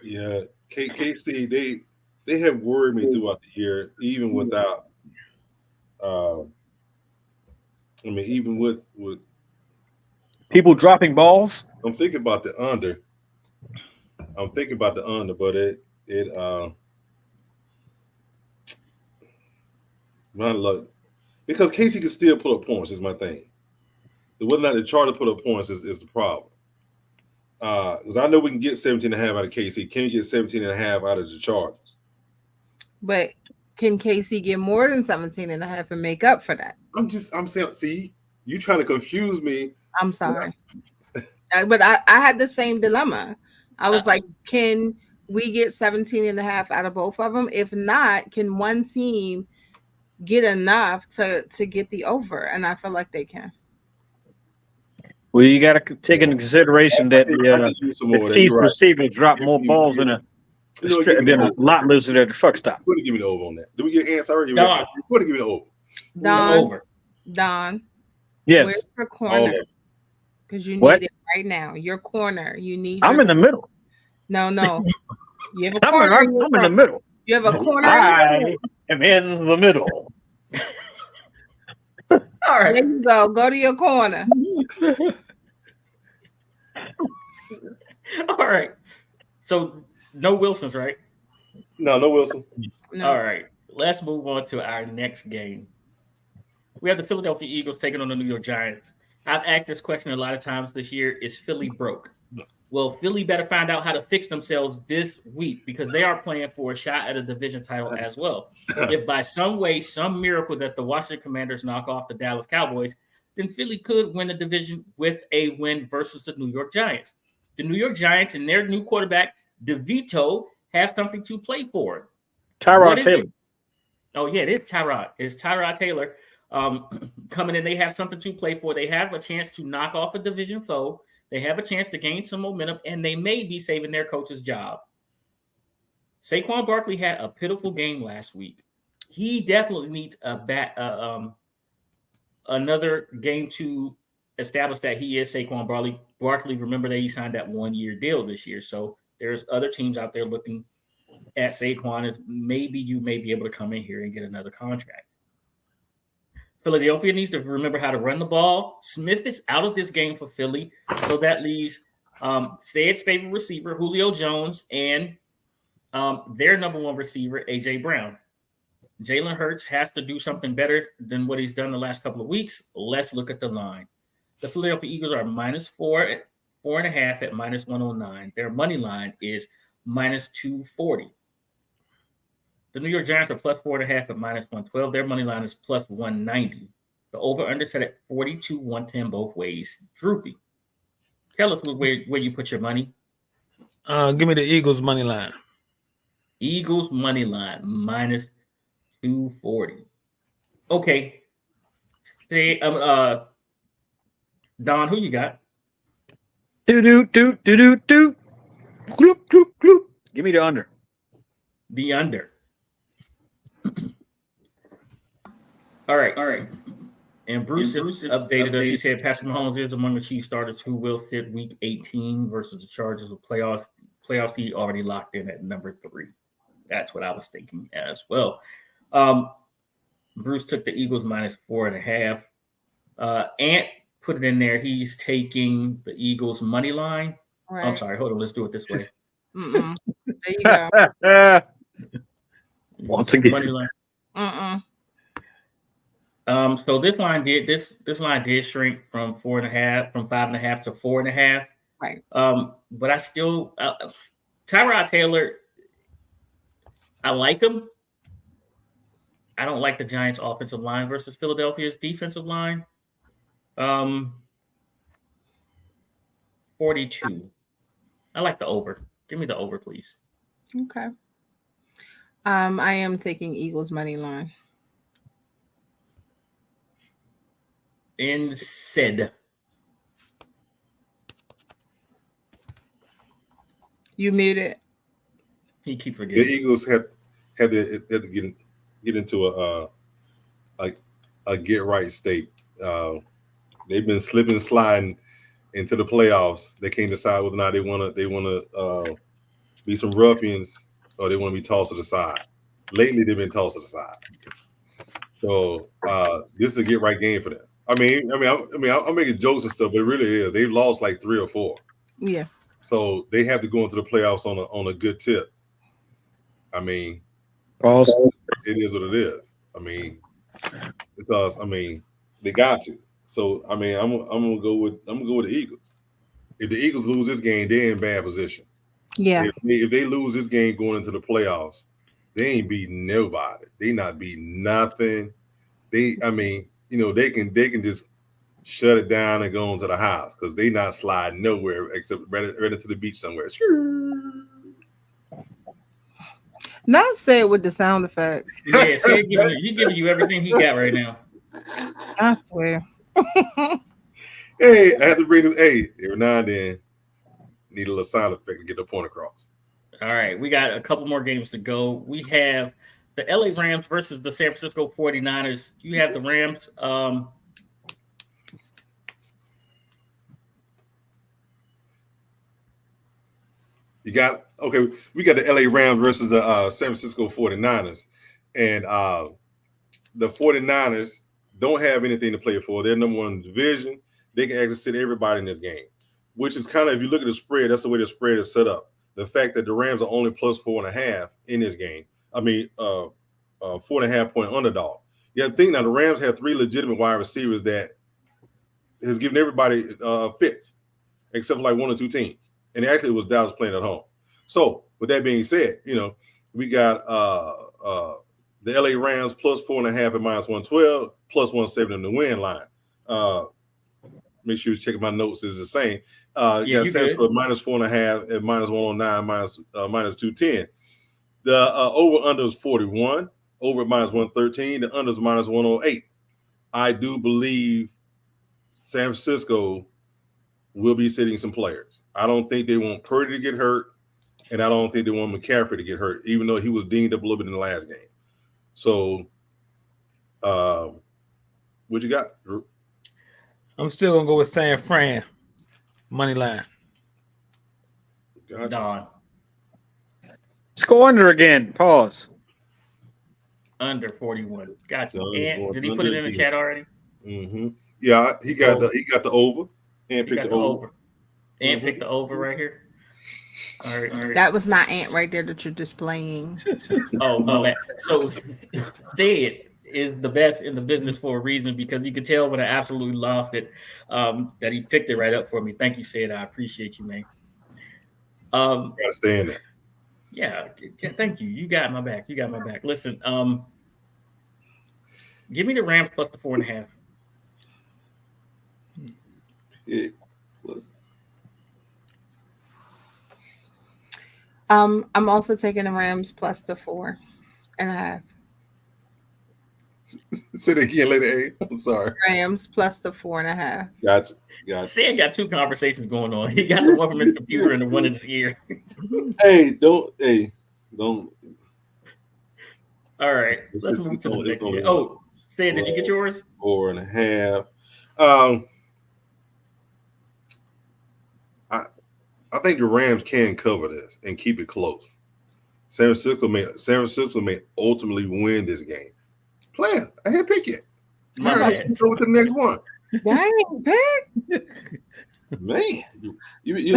S2: Yeah, KC, they have worried me throughout the year, even without even with
S5: People dropping balls.
S2: I'm thinking about the under. But my luck, because Casey can still put up points is my thing. Whether or not the Chargers put up points is the problem. Because I know we can get 17.5 out of KC. Can you get 17.5 out of the Chargers?
S4: But can KC get more than 17.5 and make up for that?
S2: I'm saying, see, you trying to confuse me.
S4: I'm sorry. But I had the same dilemma. I was like, can we get 17.5 out of both of them? If not, can one team get enough to get the over? And I feel like they can.
S5: Well, you got to take into consideration that the Chiefs receiver dropped more balls than a lot looser at the truck stop.
S2: Who to give me the over on that? Did we get answer already? Who to give me the over?
S4: Don.
S5: Yes.
S4: Where's your corner? Because you need it right now. Your corner. You need.
S5: I'm in the middle.
S4: No. You have a corner.
S5: I'm in the middle.
S4: You have a corner.
S5: I am in the middle.
S1: All right.
S4: There you go. Go to your corner.
S1: All right. So no Wilsons, right?
S2: No Wilson.
S4: No.
S1: All right. Let's move on to our next game. We have the Philadelphia Eagles taking on the New York Giants. I've asked this question a lot of times this year. Is Philly broke? Well, Philly better find out how to fix themselves this week because they are playing for a shot at a division title as well. If by some way, some miracle that the Washington Commanders knock off the Dallas Cowboys, then Philly could win the division with a win versus the New York Giants. The New York Giants and their new quarterback, DeVito, have something to play for.
S5: Tyrod Taylor.
S1: Oh, yeah, it is Tyrod. It's Tyrod Taylor coming in. They have something to play for. They have a chance to knock off a division foe. They have a chance to gain some momentum, and they may be saving their coach's job. Saquon Barkley had a pitiful game last week. He definitely needs another game to establish that he is Saquon Barkley. Remember that he signed that 1-year deal this year. So there's other teams out there looking at Saquon as maybe you may be able to come in here and get another contract. Philadelphia needs to remember how to run the ball. Smith is out of this game for Philly. So that leaves Stead's favorite receiver, Julio Jones, and their number one receiver, A.J. Brown. Jalen Hurts has to do something better than what he's done the last couple of weeks. Let's look at the line. The Philadelphia Eagles are -4.5 at -109. Their money line is -240. The New York Giants are +4.5 at -112. Their money line is +190. The over-under set at 42, 110 both ways. Droopy, tell us where you put your money.
S6: Give me the Eagles money line.
S1: Eagles money line -240. Okay. Say, Don, who you got?
S5: Do. Gloop, gloop, gloop. Give me the under.
S1: The under. All right. And Bruce updated us. He said Patrick Mahomes is among the Chiefs starters who will fit Week 18 versus the Chargers of playoffs. He already locked in at number 3. That's what I was thinking as well. Bruce took the Eagles -4.5. Ant put it in there. He's taking the Eagles money line. Right. I'm sorry. Hold on. Let's do it this way.
S4: There you go.
S5: Once again.
S1: Money line. So this line did shrink from 5.5 to 4.5.
S4: Right.
S1: But I still Tyrod Taylor, I like him. I don't like the Giants' offensive line versus Philadelphia's defensive line. 42. I like the over. Give me the over, please.
S4: Okay. I am taking Eagles money line.
S1: And said.
S4: You muted.
S1: He keep forgetting.
S2: The Eagles had to get into a get right state. They've been slipping and sliding into the playoffs. They can't decide whether or not they want to be some ruffians or they want to be tossed to the side. Lately, they've been tossed to the side. So this is a get right game for them. I'm making jokes and stuff, but it really is. They've lost like 3 or 4.
S4: Yeah.
S2: So they have to go into the playoffs on a good tip. I mean,
S5: Also,
S2: it is what it is. I mean, because they got to. So I'm gonna go with the Eagles. If the Eagles lose this game, they're in bad position.
S4: Yeah.
S2: If they lose this game going into the playoffs, they ain't beating nobody. They not beating nothing. They can just shut it down and go into the house because they not sliding nowhere except right into the beach somewhere.
S4: Not say it with the sound effects.
S1: Yeah, say giving you everything he got right now.
S4: I swear.
S2: Hey, I had to bring this. Hey, every now and then, need a little sound effect to get the point across.
S1: All right, we got a couple more games to go. We have the LA Rams versus the San Francisco 49ers. You have the Rams.
S2: We got the LA Rams versus the San Francisco 49ers. And the 49ers don't have anything to play for. They're number 1 in the division. They can actually sit everybody in this game, which is kind of, if you look at the spread, that's the way the spread is set up. The fact that the Rams are only plus 4.5 in this game. 4.5 point underdog. You have to think now, the Rams have 3 legitimate wide receivers that has given everybody fits, except for like 1 or 2 teams. And actually, it was Dallas playing at home. So, with that being said, we got the LA Rams plus 4.5 at -112, plus 170 in the win line. Make sure you check my notes. Is the same. You got San Francisco -4.5 at -109, -210. The over under is 41. Over at -113. The under is -108. I do believe San Francisco will be sitting some players. I don't think they want Purdy to get hurt, and I don't think they want McCaffrey to get hurt, even though he was dinged up a little bit in the last game. So, what you got, Drew?
S6: I'm still gonna go with San Fran money line.
S2: Gotcha.
S1: Don.
S5: Let's go under again. Pause.
S1: Under 41. Gotcha.
S2: No,
S1: And did he put it in the chat already?
S2: Mm-hmm. Yeah, he got the over and picked the over.
S1: And picked the over right here. All right.
S4: That was not Ant right there that you're displaying.
S1: Oh, my bad. So, Stead is the best in the business for a reason, because you could tell when I absolutely lost it that he picked it right up for me. Thank you, Stead. I appreciate you, man.
S2: Gotta stay in there.
S1: Yeah, thank you. You got my back. Listen, give me the Rams plus the 4.5.
S4: I'm also taking the Rams plus the 4.5.
S2: Say that again, Lady A. I'm sorry.
S4: Rams plus the 4.5.
S2: Gotcha.
S1: Sam got 2 conversations going on. He got the one from his computer and the one in his ear.
S2: Don't.
S1: All right, let's move to the next game. Oh, Sam, did you get yours?
S2: 4.5. I think the Rams can cover this and keep it close. San Francisco may ultimately win this game. Plan. I can't pick it.
S1: My bad.
S2: Go to the next one.
S4: Dang, pick.
S2: Man, you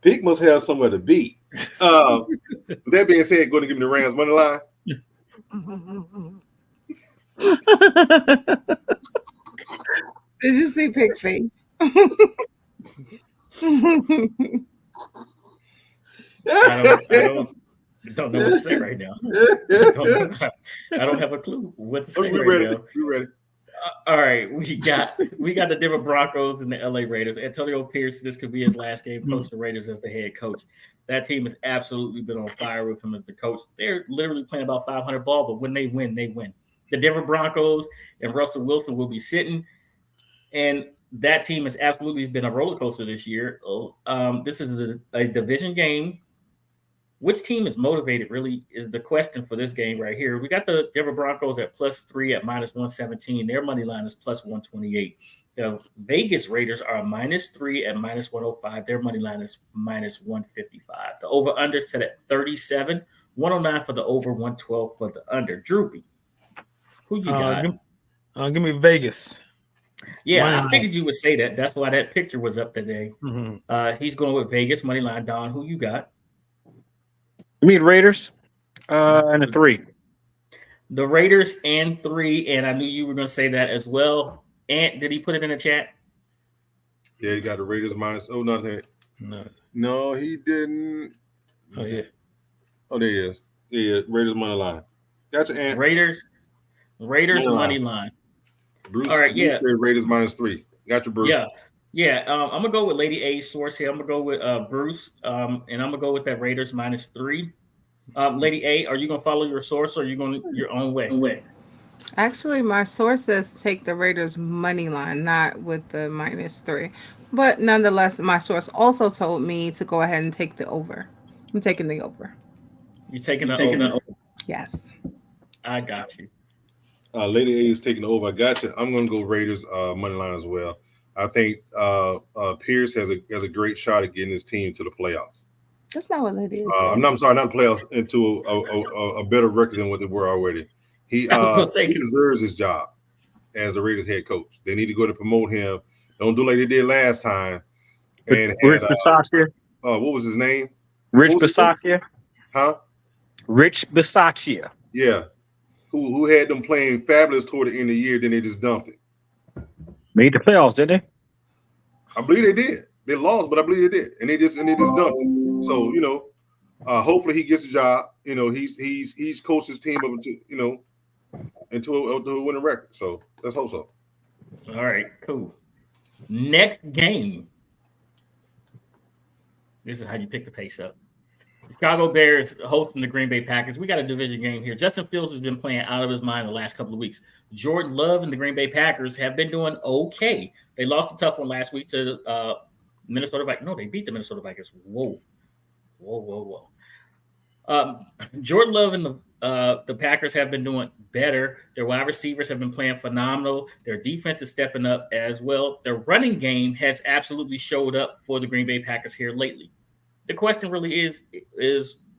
S2: pick must have somewhere to be. With that being said, go to give me the Rams money line.
S4: Did you see Pick face?
S1: I don't know what to say right now. I don't have a clue what to say now.
S2: You ready?
S1: All right, we got the Denver Broncos and the LA Raiders. Antonio Pierce, this could be his last game coach the Raiders as the head coach. That team has absolutely been on fire with him as the coach. They're literally playing about 500 ball, but when they win, they win. The Denver Broncos and Russell Wilson will be sitting, and that team has absolutely been a roller coaster this year. This is a division game. Which team is motivated really is the question for this game right here. We got the Denver Broncos at +3 at -117. Their money line is +128. The Vegas Raiders are -3 at -105. Their money line is -155. The over-under set at 37. 109 for the over, 112 for the under. Droopy, who you got?
S6: Give me Vegas.
S1: Yeah, I figured you would say that. That's why that picture was up today. Mm-hmm. He's going with Vegas money line. Don, who you got?
S5: You mean Raiders? And a 3.
S1: The Raiders and 3, and I knew you were going to say that as well. Ant, did he put it in the chat?
S2: Yeah, he got the Raiders minus. Oh, nothing. No, he didn't.
S6: Oh yeah.
S2: Oh, there he is. Yeah, Raiders money line. Gotcha, Ant.
S1: Raiders money line.
S2: Bruce.
S1: All right, yeah.
S2: Raiders minus 3. Got your Bruce.
S1: Yeah. I'm gonna go with Lady A's source here. I'm gonna go with Bruce. And I'm gonna go with that Raiders minus 3. Lady A, are you gonna follow your source, or are you going your own way?
S4: Actually, my source says take the Raiders money line, not with the minus 3. But nonetheless, my source also told me to go ahead and take the over. I'm taking the over.
S1: You're taking the over?
S4: Yes.
S1: I got you.
S2: Lady A is taking the over. I got you. I'm going to go Raiders money line as well. I think Pierce has a great shot at getting his team to the playoffs.
S4: That's not what Lady is.
S2: I'm sorry, not the playoffs, into a better record than what they were already. He deserves his job as the Raiders head coach. They need to go to promote him. Don't do like they did last time. And
S5: Rich Bisaccia.
S2: What was his name?
S5: Rich Bisaccia.
S2: Huh?
S5: Rich Bisaccia.
S2: Yeah. Who had them playing fabulous toward the end of the year, then they just dumped it.
S5: Made the playoffs, didn't they?
S2: I believe they did. They lost, but I believe they did. And they just dumped it. So, hopefully he gets a job. He's coached his team up into a winning record. So let's hope so.
S1: All right, cool. Next game. This is how you pick the pace up. Chicago Bears hosting the Green Bay Packers. We got a division game here. Justin Fields has been playing out of his mind the last couple of weeks. Jordan Love and the Green Bay Packers have been doing okay. They lost a tough one last week to Minnesota Vikings. No, they beat the Minnesota Vikings. Whoa. Jordan Love and the Packers have been doing better. Their wide receivers have been playing phenomenal. Their defense is stepping up as well. Their running game has absolutely showed up for the Green Bay Packers here lately. The question really is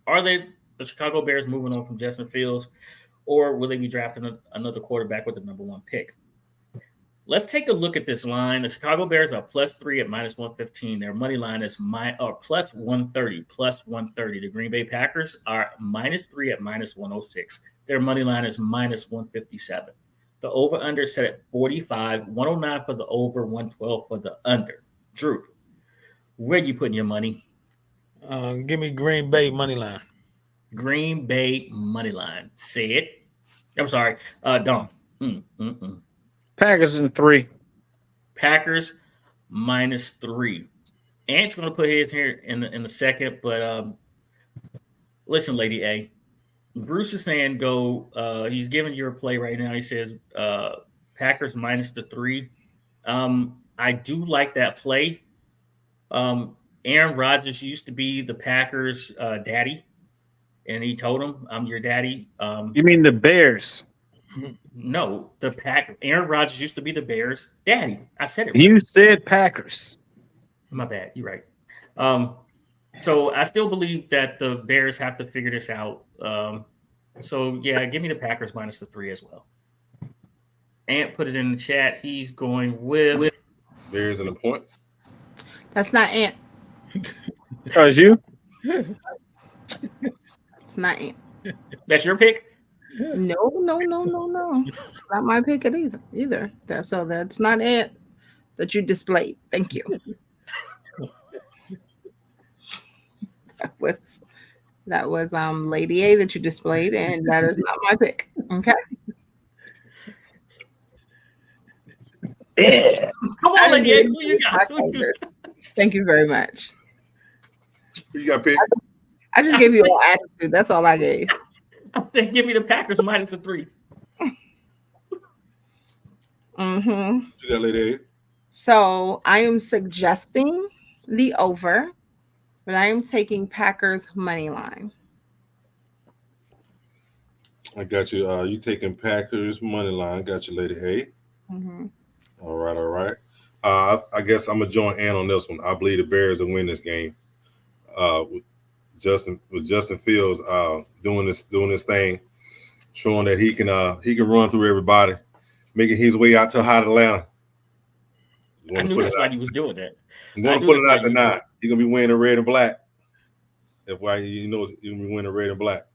S1: are they the Chicago Bears moving on from Justin Fields, or will they be drafting another quarterback with the number 1 pick? Let's take a look at this line. The Chicago Bears are +3 at -115. Their money line is +130. The Green Bay Packers are -3 at -106. Their money line is -157. The over-under set at 45, 109 for the over, 112 for the under. Drew, where are you putting your money?
S6: Give me Green Bay money line.
S1: Green Bay money line. Say it. I'm sorry. Don.
S5: Packers in 3.
S1: Packers -3. Ant's going to put his here in a second, but listen, Lady A. Bruce is saying go. He's giving you a play right now. He says Packers -3. I do like that play. Aaron Rodgers used to be the Packers' daddy, and he told him, "I'm your daddy."
S5: You mean the Bears?
S1: No, Aaron Rodgers used to be the Bears' daddy. I said it right.
S5: You said Packers.
S1: My bad. You're right. So I still believe that the Bears have to figure this out. So yeah, give me the Packers -3 as well. Ant put it in the chat. He's going with
S2: Bears and the points.
S4: That's not Ant.
S5: Because you?
S4: It's not Ant.
S1: That's your pick?
S4: No. It's not my pick either. That's not Ant that you displayed. Thank you. That was Lady A that you displayed, and that is not my pick. Okay.
S1: Yeah. Come on, Lady A. Who you got?
S4: Thank you very much.
S2: Who you got pick?
S4: I just gave you all attitude. That's all I gave.
S1: I said, give me the Packers -3.
S2: You got Lady A.
S4: So I am suggesting the over, but I am taking Packers money line.
S2: I got you. You taking Packers money line? Got you, Lady A. All right. I guess I'm gonna join Ann on this one. I believe the Bears will win this game. With Justin Fields doing this thing, showing that he can run through everybody, making his way out to hot Atlanta.
S1: I knew that's why he was doing that.
S2: I'm going to put it out tonight. He's going to be wearing the red and black. That's why you know he's going to be wearing the red and black.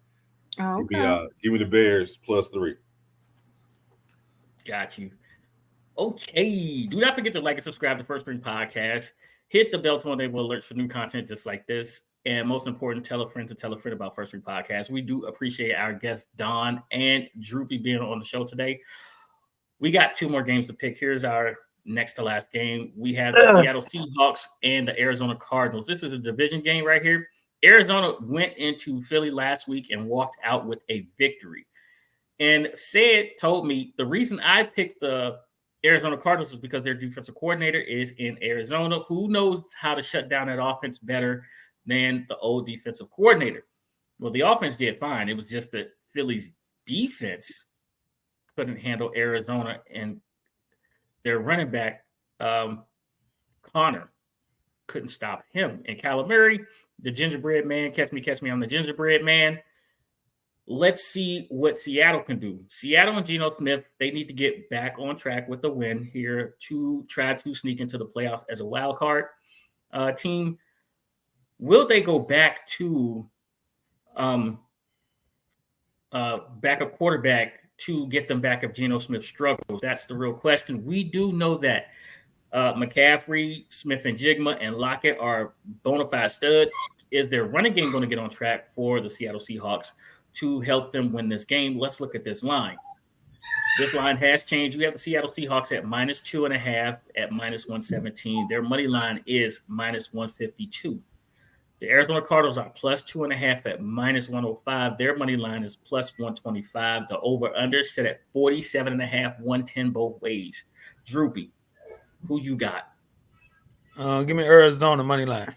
S4: Oh, okay.
S2: Give me the Bears +3.
S1: Got you. Okay. Do not forget to like and subscribe to First Spring Podcast. Hit the bell to enable alerts for new content just like this. And most important, tell a friend about First Spring Podcast. We do appreciate our guests, Don and Droopy, being on the show today. We got 2 more games to pick. Here's our next to last game. We have the Seattle Seahawks and the Arizona Cardinals. This is a division game right here. Arizona went into Philly last week and walked out with a victory. And told me the reason I picked the Arizona Cardinals is because their defensive coordinator is in Arizona, who knows how to shut down that offense better than the old defensive coordinator. Well, the offense did fine. It was just that Philly's defense couldn't handle Arizona, and their running back, Connor, couldn't stop him. And Kyler Murray, the gingerbread man, catch me, I'm the gingerbread man. Let's see what Seattle can do. Seattle and Geno Smith, they need to get back on track with the win here to try to sneak into the playoffs as a wild card team. Will they go back to backup quarterback to get them back if Geno Smith struggles? That's the real question. We do know that McCaffrey, Smith and Jigma, and Lockett are bona fide studs. Is their running game going to get on track for the Seattle Seahawks to help them win this game? Let's look at this line. This line has changed. We have the Seattle Seahawks at -2.5 at -117. Their money line is -152. The Arizona Cardinals are +2.5 at -105. Their money line is +125. The over/under set at 47.5, 110 both ways. Droopy, who you got?
S6: Give me Arizona money line.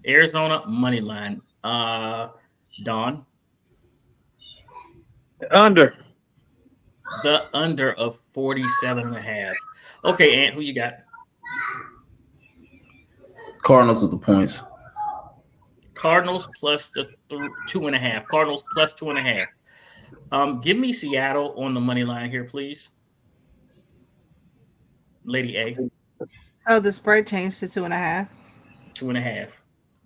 S1: Arizona money line. Don?
S5: Under.
S1: The under of 47.5. Okay, Ant, who you got?
S7: Cardinals with the points.
S1: Cardinals plus the 2.5. Cardinals plus 2.5. Give me Seattle on the money line here, please. Lady A.
S4: Oh, the spread changed to 2.5.
S1: 2.5.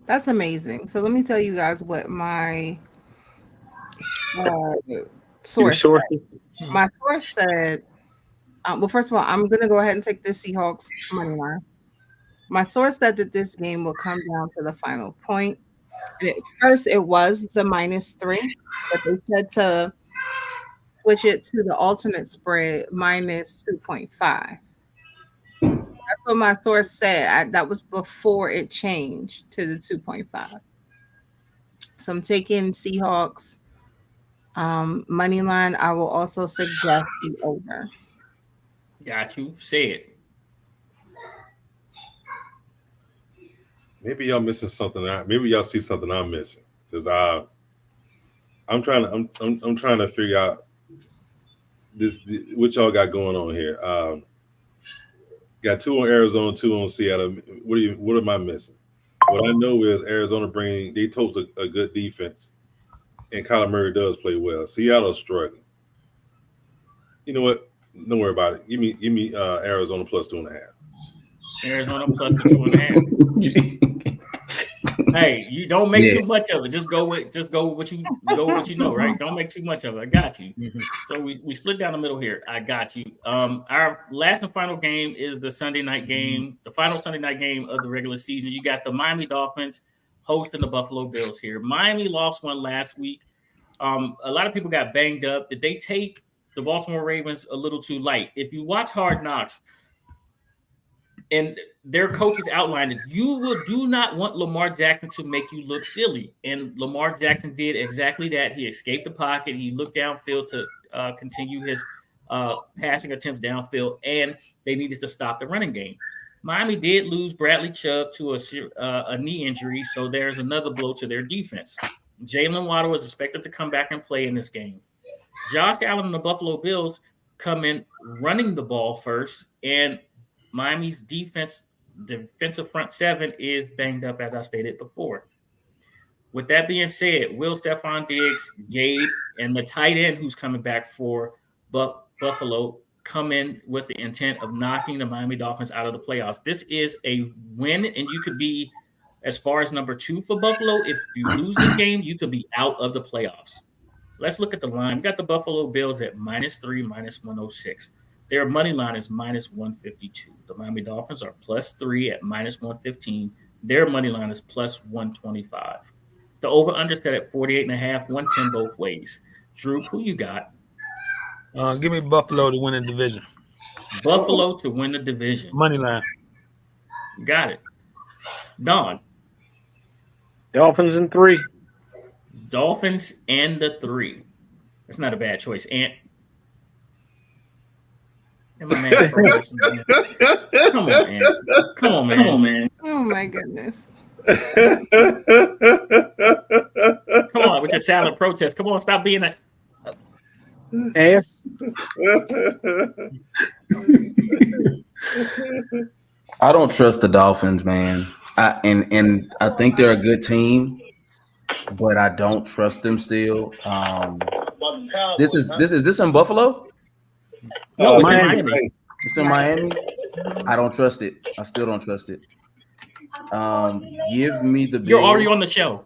S4: That's amazing. So let me tell you guys what my source said. My source said, well, first of all, I'm going to go ahead and take the Seahawks money line. My source said that this game will come down to the final point. At first, it was the -3, but they said to switch it to the alternate spread -2.5. That's what my source said. That was before it changed to the 2.5. So I'm taking Seahawks money line. I will also suggest the over.
S1: Got you. Say it.
S2: Maybe y'all missing something. Maybe y'all see something I'm missing, because I'm trying to figure out what y'all got going on here. Got 2 on Arizona, 2 on Seattle. What am I missing? What I know is Arizona they totes a good defense, and Kyler Murray does play well. Seattle's struggling. You know what? Don't worry about it. Give me Arizona plus 2.5.
S1: Arizona plus the 2.5. Hey, you don't make too much of it. Just go with what you know, right? Don't make too much of it. I got you. So we split down the middle here. I got you. Our last and final game is the Sunday night game, the final Sunday night game of the regular season. You got the Miami Dolphins hosting the Buffalo Bills here. Miami lost one last week. A lot of people got banged up. Did they take the Baltimore Ravens a little too light? If you watch Hard Knocks, and their coaches outlined it, you do not want Lamar Jackson to make you look silly. And Lamar Jackson did exactly that. He escaped the pocket. He looked downfield to continue his passing attempts downfield, and they needed to stop the running game. Miami did lose Bradley Chubb to a knee injury, so there's another blow to their defense. Jalen Waddle is expected to come back and play in this game. Josh Allen and the Buffalo Bills come in running the ball first, and Miami's defensive front 7 is banged up, as I stated before. With that being said, will Stephon Diggs, Gabe, and the tight end who's coming back for Buffalo come in with the intent of knocking the Miami Dolphins out of the playoffs. This is a win, and you could be as far as number 2 for Buffalo. If you lose this game, you could be out of the playoffs. Let's look at the line. We got the Buffalo Bills at -3, -106. Their money line is -152. The Miami Dolphins are +3 at -115. Their money line is +125. The over-under set at 48.5, 110 both ways. Drew, who you got?
S6: Give me Buffalo to win the division.
S1: Buffalo to win the division.
S6: Money line.
S1: Got it. Don.
S5: Dolphins in 3.
S1: Dolphins and the 3. That's not a bad choice. Ant. Come on, man. Come on, man. Come on, man. Come on, man.
S4: Oh my goodness.
S1: Come on with your silent protest. Come on, stop being a
S5: ass.
S8: I don't trust the Dolphins, man. And I think they're a good team, but I don't trust them still. This is in Buffalo?
S1: No, it's
S5: Miami.
S1: in Miami.
S8: It's in Miami. I don't trust it. I still don't trust it. Give me the Bills.
S1: You're already on the show.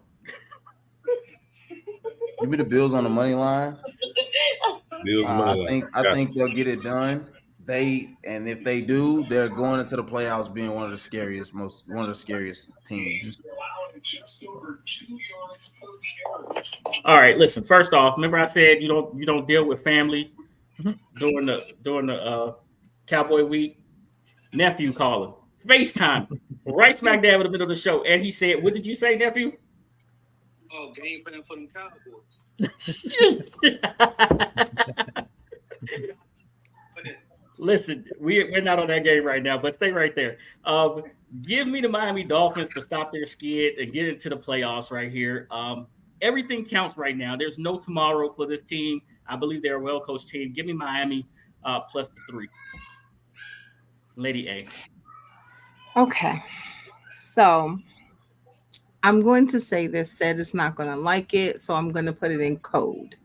S8: Give me the Bills on the money line.
S2: Bills money line.
S8: I think they'll get it done. If they do, they're going into the playoffs being one of the scariest teams.
S1: All right, listen. First off, remember I said you don't deal with family during the Cowboy week. Nephew calling FaceTime right smack dab in the middle of the show, and he said, "What did you say, nephew?"
S9: Oh, game plan for them Cowboys.
S1: Listen, we're not on that game right now, but stay right there. Give me the Miami Dolphins to stop their skid and get into the playoffs right here. Everything counts right now. There's no tomorrow for this team. I believe they're a well-coached team. Give me Miami +3. Lady A.
S4: Okay. So I'm going to say this. Said it's not going to like it, so I'm going to put it in code.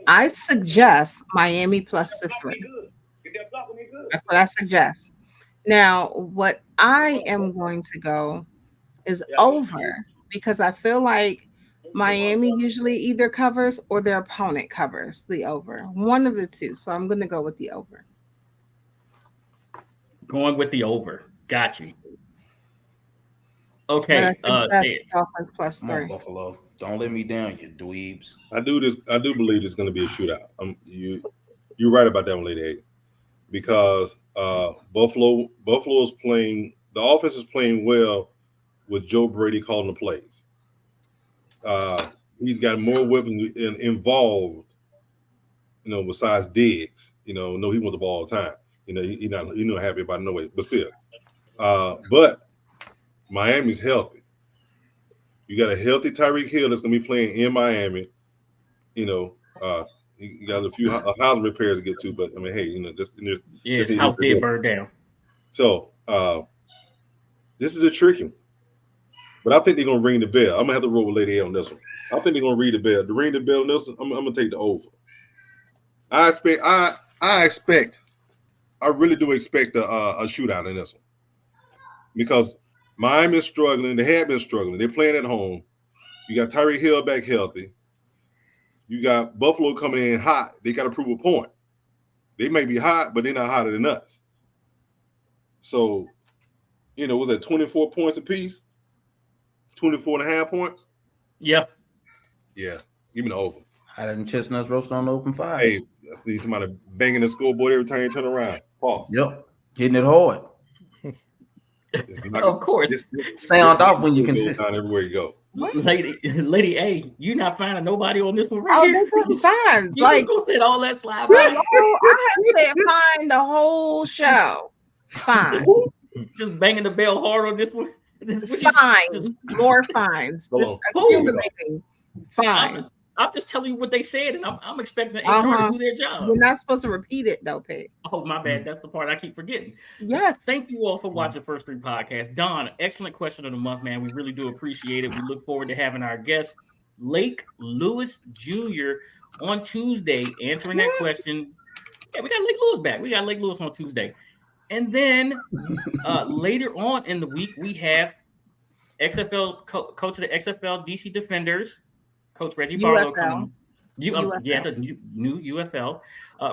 S4: I suggest Miami +3. That's what I suggest. Now, what I am going to go is over because I feel like Miami usually either covers or their opponent covers the over. One of the two. So I'm going to go with the over.
S1: Going with the over. Got you. Okay.
S4: Dolphins +3.
S8: Come on, Buffalo. Don't let me down, you dweebs.
S2: I do believe it's going to be a shootout. You're right about that one, Lady A, because Buffalo's playing. The offense is playing well with Joe Brady calling the plays. He's got more weapons involved, besides Diggs. No, he wants the ball all the time. He's not happy about it no way, but still. But Miami's healthy. You got a healthy Tyreek Hill that's going to be playing in Miami. You got a few housing repairs to get to, but I mean, hey,
S1: his house did burn down.
S2: So this is a tricky one. But I think they're going to ring the bell. I'm going to have to roll with Lady A on this one. I think they're going to ring the bell. To ring the bell on this one, I'm going to take the over. I really do expect a shootout in this one because Miami is struggling. They have been struggling. They're playing at home. You got Tyreek Hill back healthy. You got Buffalo coming in hot. They got to prove a point. They may be hot, but they're not hotter than us. So, was that 24 points apiece? 24.5 points?
S1: Yeah.
S2: Yeah. Give me the over.
S8: Hotter than chestnuts roasted on the open fire.
S2: Hey, I see somebody banging the scoreboard every time you turn around. Pause.
S8: Yep. Hitting it hard.
S1: Of course.
S8: Sound off when you consistent.
S2: Everywhere you go.
S1: Lady A, you not finding nobody on this one right here?
S4: This is fine.
S1: You like go let all that slide.
S4: I have said fine the whole show. Fine.
S1: Just banging the bell hard on this one.
S4: Fine. More fines. It's accumulating. Fine.
S1: I'm just telling you what they said, and I'm expecting the HR to do their job.
S4: You're not supposed to repeat it, though, Pig.
S1: Oh, my bad. That's the part I keep forgetting.
S4: Yes.
S1: Thank you all for watching First Stream Podcast. Don, excellent question of the month, man. We really do appreciate it. We look forward to having our guest, Lake Lewis Jr., on Tuesday, answering that question. Yeah, we got Lake Lewis back. We got Lake Lewis on Tuesday. And then later on in the week, we have XFL coach of the XFL DC Defenders, Coach Reggie Barlow coming on. The new UFL.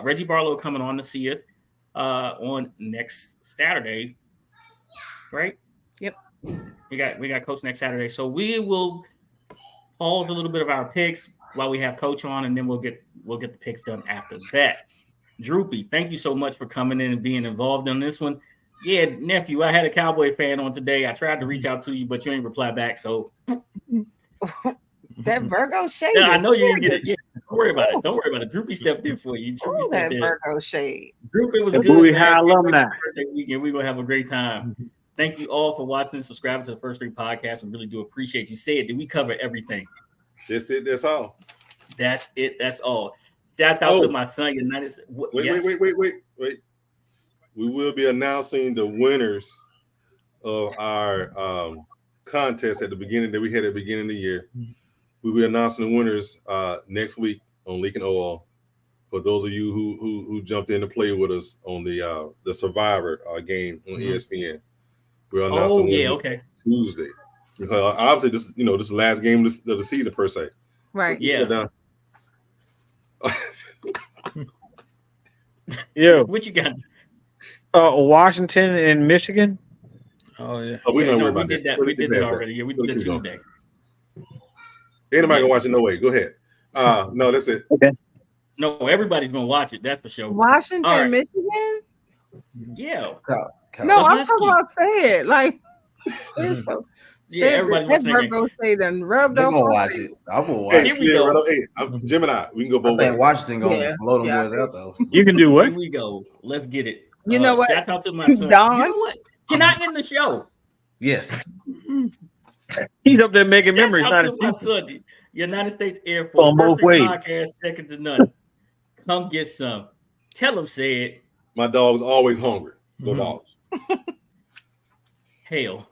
S1: Reggie Barlow coming on to see us on next Saturday, right?
S4: Yep.
S1: We got Coach next Saturday, so we will pause a little bit of our picks while we have Coach on, and then we'll get the picks done after that. Droopy, thank you so much for coming in and being involved in this one. Yeah, nephew, I had a Cowboy fan on today. I tried to reach out to you, but you ain't reply back. So
S4: that Virgo shade.
S1: Yeah, I know you didn't get it. Yeah, don't worry about it. Don't worry about it. Droopy stepped in for you. Droopy stepped in.
S4: Virgo shade.
S1: Droopy was
S5: the
S1: good.
S5: Bowie High alumni.
S1: Birthday weekend. We're gonna have a great time. Thank you all for watching and subscribing to the First Stream Podcast. We really do appreciate you. Say it. Did we cover everything?
S2: That's it. That's all.
S1: That's it. That's all. Shout out to my son. United.
S2: Wait. We will be announcing the winners of our contest at the beginning that we had at the beginning of the year. We'll be announcing the winners next week on Leaking Oil. For those of you who jumped in to play with us on the Survivor game on ESPN, we'll announce the winner Tuesday. Obviously, this is the last game of the season per se.
S4: Right.
S1: Yeah.
S5: Yeah.
S1: What you got?
S5: Washington and Michigan.
S6: Oh yeah.
S2: We don't worry about that.
S1: We did that already. Yeah, we did that Tuesday.
S2: Anybody gonna watch it? No way. Go ahead. No, that's it.
S5: Okay.
S1: No, everybody's gonna watch it. That's for sure.
S4: Washington, Michigan.
S1: Yeah.
S4: No, I'm talking about say it like.
S1: Yeah, everybody's
S4: gonna say then rubbed
S8: I'm
S4: off.
S8: gonna watch it. I'm gonna watch it.
S2: Hey, I'm Gemini. We can go both ways.
S8: Washington gonna blow them boys out though.
S5: You can do what?
S1: Here we go. Let's get it.
S4: You know what?
S1: Shout out to my son.
S4: Don?
S1: You know what? Can I end the show?
S8: Yes.
S5: He's up there making memories.
S1: Shout out to my son, United States Air Force.
S5: On both ways.
S1: Podcast, second to none. Come get some. Tell him, say it.
S2: My dog's always hungry. Go dogs.
S1: Hell.